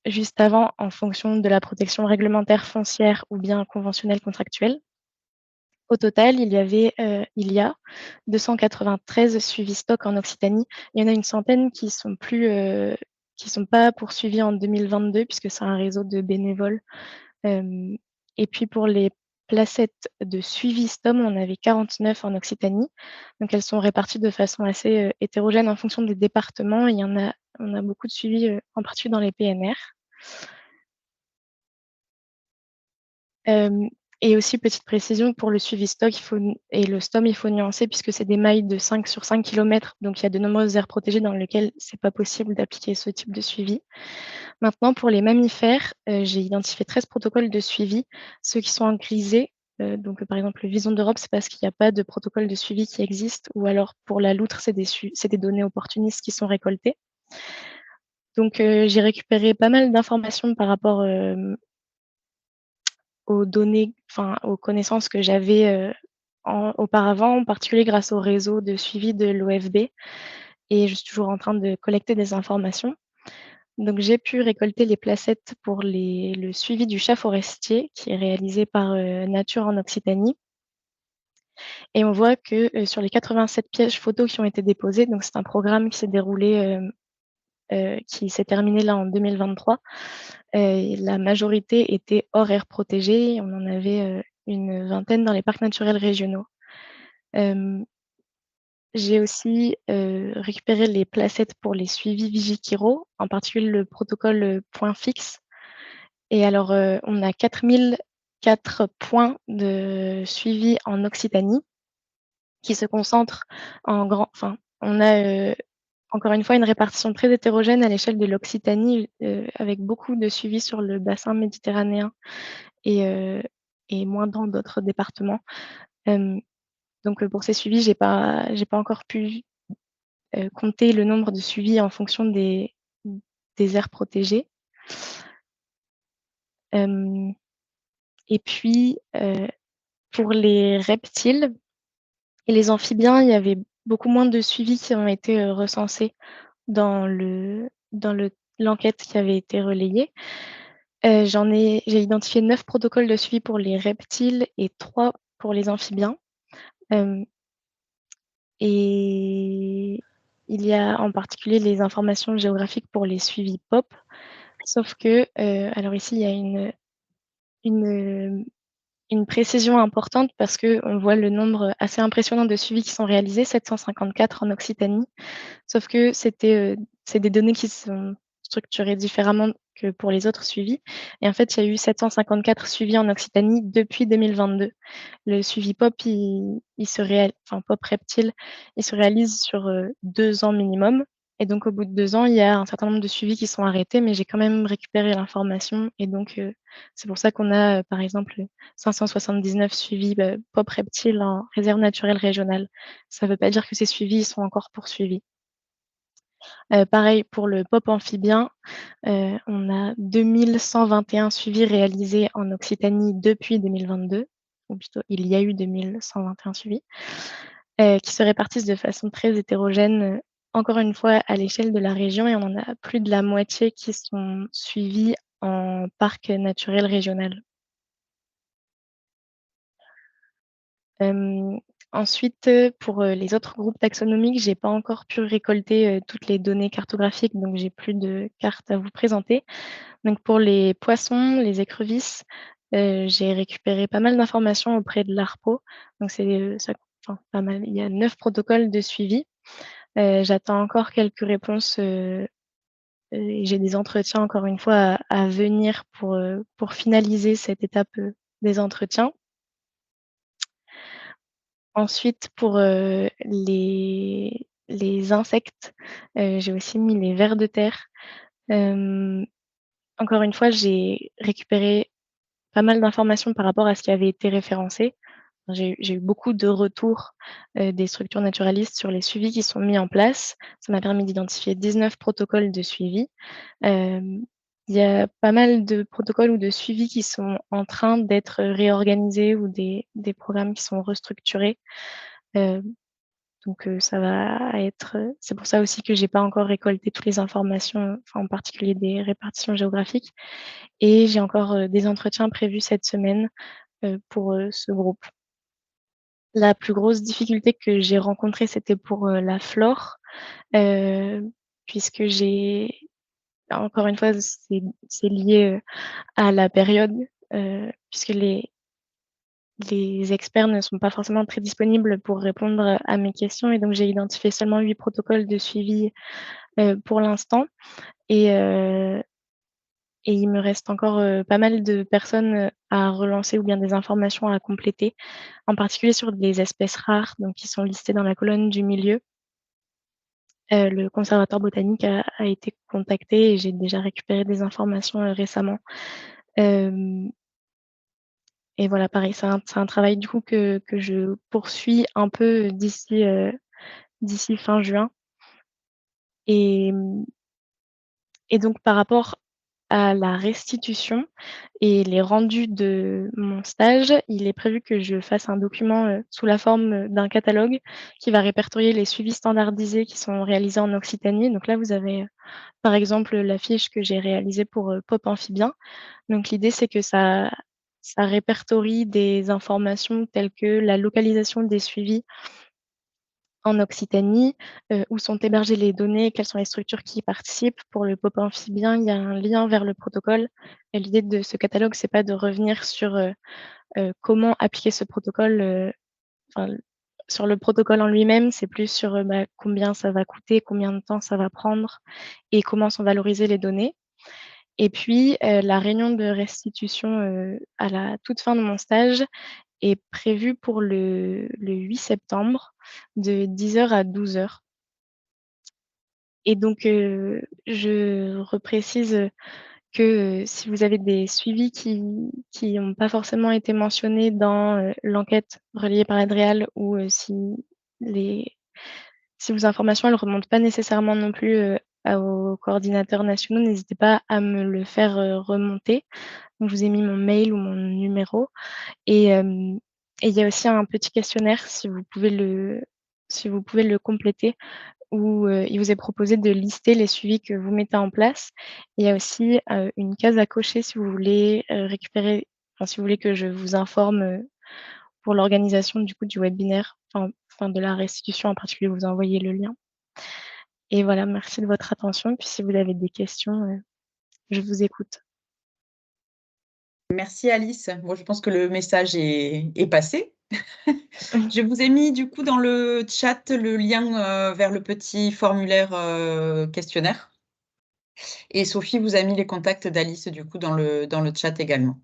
S11: juste avant en fonction de la protection réglementaire foncière ou bien conventionnelle contractuelle. Au total, il y a 293 suivis stock en Occitanie. Il y en a une centaine qui sont pas poursuivis en 2022 puisque c'est un réseau de bénévoles. Et puis pour les placettes de suivi STOM, on avait 49 en Occitanie. Donc elles sont réparties de façon assez hétérogène en fonction des départements. On a beaucoup de suivis, en particulier dans les PNR. Et aussi, petite précision, pour le suivi stock et le STOM, il faut nuancer puisque c'est des mailles de 5 sur 5 km. Donc il y a de nombreuses aires protégées dans lesquelles c'est pas possible d'appliquer ce type de suivi. Maintenant, pour les mammifères, j'ai identifié 13 protocoles de suivi. Ceux qui sont en grisé, donc par exemple le vison d'Europe, c'est parce qu'il n'y a pas de protocole de suivi qui existe, ou alors pour la loutre, c'est des données opportunistes qui sont récoltées. Donc j'ai récupéré pas mal d'informations par rapport aux données, enfin aux connaissances que j'avais auparavant, en particulier grâce au réseau de suivi de l'OFB. Et je suis toujours en train de collecter des informations. Donc, j'ai pu récolter les placettes pour le suivi du chat forestier qui est réalisé par Nature en Occitanie. Et on voit que sur les 87 pièges photos qui ont été déposées, donc c'est un programme qui s'est déroulé, qui s'est terminé là en 2023, la majorité était hors aire protégée. On en avait une vingtaine dans les parcs naturels régionaux. J'ai aussi récupéré les placettes pour les suivis Vigikiro, en particulier le protocole point fixe. Et alors, on a 4004 points de suivi en Occitanie qui se concentrent enfin, on a encore une fois une répartition très hétérogène à l'échelle de l'Occitanie, avec beaucoup de suivi sur le bassin méditerranéen et moins dans d'autres départements. Donc, pour ces suivis, j'ai pas encore pu compter le nombre de suivis en fonction des aires protégées. Et puis, pour les reptiles et les amphibiens, il y avait beaucoup moins de suivis qui ont été recensés dans l'enquête qui avait été relayée. J'ai identifié 9 protocoles de suivi pour les reptiles et 3 pour les amphibiens. Et il y a en particulier les informations géographiques pour les suivis POP. Sauf que, alors ici, il y a une précision importante parce qu'on voit le nombre assez impressionnant de suivis qui sont réalisés, 754 en Occitanie. Sauf que c'est des données qui sont structurées différemment que pour les autres suivis. Et en fait, il y a eu 754 suivis en Occitanie depuis 2022. Le suivi POP, POP reptile, il se réalise sur 2 ans minimum. Et donc, au bout de 2 ans, il y a un certain nombre de suivis qui sont arrêtés, mais j'ai quand même récupéré l'information. Et donc, c'est pour ça qu'on a, par exemple, 579 suivis POP reptile en réserve naturelle régionale. Ça ne veut pas dire que ces suivis sont encore poursuivis. Pareil pour le POP amphibien, on a 2121 suivis réalisés en Occitanie depuis 2022, ou plutôt il y a eu 2121 suivis, qui se répartissent de façon très hétérogène, encore une fois à l'échelle de la région, et on en a plus de la moitié qui sont suivis en parc naturel régional. Ensuite, pour les autres groupes taxonomiques, j'ai pas encore pu récolter toutes les données cartographiques, donc j'ai plus de cartes à vous présenter. Donc pour les poissons, les écrevisses, j'ai récupéré pas mal d'informations auprès de l'ARPO. Donc pas mal. Il y a 9 protocoles de suivi. J'attends encore quelques réponses et j'ai des entretiens encore une fois à venir pour finaliser cette étape des entretiens. Ensuite, pour les insectes, j'ai aussi mis les vers de terre. Encore une fois, j'ai récupéré pas mal d'informations par rapport à ce qui avait été référencé. J'ai eu beaucoup de retours des structures naturalistes sur les suivis qui sont mis en place. Ça m'a permis d'identifier 19 protocoles de suivi. Il y a pas mal de protocoles ou de suivis qui sont en train d'être réorganisés ou des programmes qui sont restructurés. Donc ça va être, c'est pour ça aussi que j'ai pas encore récolté toutes les informations, enfin, en particulier des répartitions géographiques. Et j'ai encore des entretiens prévus cette semaine pour ce groupe. La plus grosse difficulté que j'ai rencontrée, c'était pour la flore, puisque encore une fois, c'est lié à la période, puisque les experts ne sont pas forcément très disponibles pour répondre à mes questions, et donc j'ai identifié seulement 8 protocoles de suivi pour l'instant. Et il me reste encore pas mal de personnes à relancer ou bien des informations à compléter, en particulier sur des espèces rares, donc qui sont listées dans la colonne du milieu. Le conservatoire botanique a été contacté et j'ai déjà récupéré des informations récemment. Et voilà, pareil, c'est un travail du coup que je poursuis un peu d'ici fin juin. Et donc par rapport à la restitution et les rendus de mon stage, il est prévu que je fasse un document sous la forme d'un catalogue qui va répertorier les suivis standardisés qui sont réalisés en Occitanie. Donc là, vous avez par exemple la fiche que j'ai réalisée pour Pop Amphibien. Donc l'idée, c'est que ça répertorie des informations telles que la localisation des suivis en Occitanie, où sont hébergées les données, quelles sont les structures qui y participent. Pour le Pop Amphibien, il y a un lien vers le protocole. Et l'idée de ce catalogue, c'est pas de revenir sur comment appliquer ce protocole, sur le protocole en lui-même, c'est plus sur combien ça va coûter, combien de temps ça va prendre et comment sont valorisées les données. Et puis, la réunion de restitution à la toute fin de mon stage est prévue pour le 8 septembre de 10h à 12h. Et donc, je reprécise que si vous avez des suivis qui n'ont pas forcément été mentionnés dans l'enquête relayée par Adréal, ou si vos informations ne remontent pas nécessairement non plus aux coordinateurs nationaux, n'hésitez pas à me le faire remonter. Donc, je vous ai mis mon mail ou mon numéro. Et il y a aussi un petit questionnaire, si vous pouvez le compléter, où il vous est proposé de lister les suivis que vous mettez en place. Il y a aussi une case à cocher si vous voulez récupérer, si vous voulez que je vous informe pour l'organisation du webinaire, de la restitution en particulier, vous envoyez le lien. Et voilà, merci de votre attention. Puis si vous avez des questions, je vous écoute.
S2: Merci Alice. Moi, je pense que le message est passé. Je vous ai mis du coup dans le chat le lien vers le petit formulaire questionnaire. Et Sophie vous a mis les contacts d'Alice du coup dans le chat également.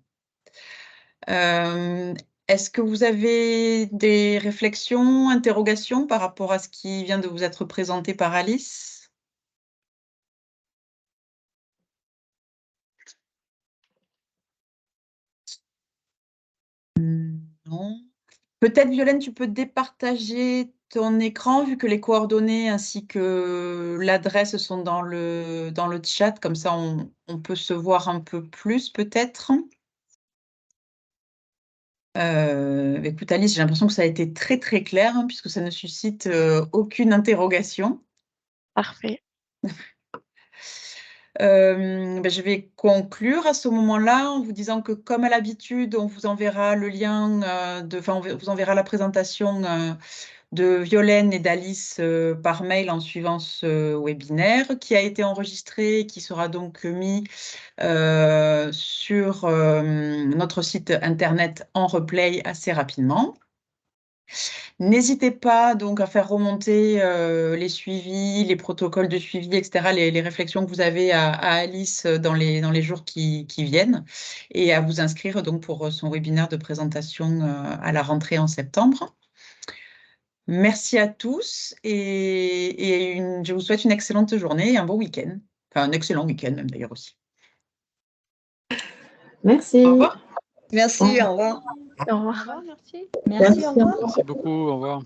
S2: Est-ce que vous avez des réflexions, interrogations par rapport à ce qui vient de vous être présenté par Alice? Non. Peut-être, Violaine, tu peux départager ton écran vu que les coordonnées ainsi que l'adresse sont dans le chat. Comme ça, on peut se voir un peu plus peut-être. Écoute, Alice, j'ai l'impression que ça a été très, très clair puisque ça ne suscite aucune interrogation.
S11: Parfait.
S2: Je vais conclure à ce moment-là en vous disant que, comme à l'habitude, on vous enverra le lien, on vous enverra la présentation de Violaine et d'Alice par mail en suivant ce webinaire qui a été enregistré et qui sera donc mis sur notre site internet en replay assez rapidement. N'hésitez pas donc à faire remonter les suivis, les protocoles de suivi, etc., les réflexions que vous avez à Alice dans les jours qui viennent, et à vous inscrire donc pour son webinaire de présentation à la rentrée en septembre. Merci à tous et je vous souhaite une excellente journée et un bon week-end. Enfin, un excellent week-end même d'ailleurs aussi.
S1: Merci.
S2: Au revoir.
S12: Merci, au revoir.
S11: Au revoir.
S6: Merci.
S1: Merci,
S6: Au revoir.
S13: Merci beaucoup, au revoir.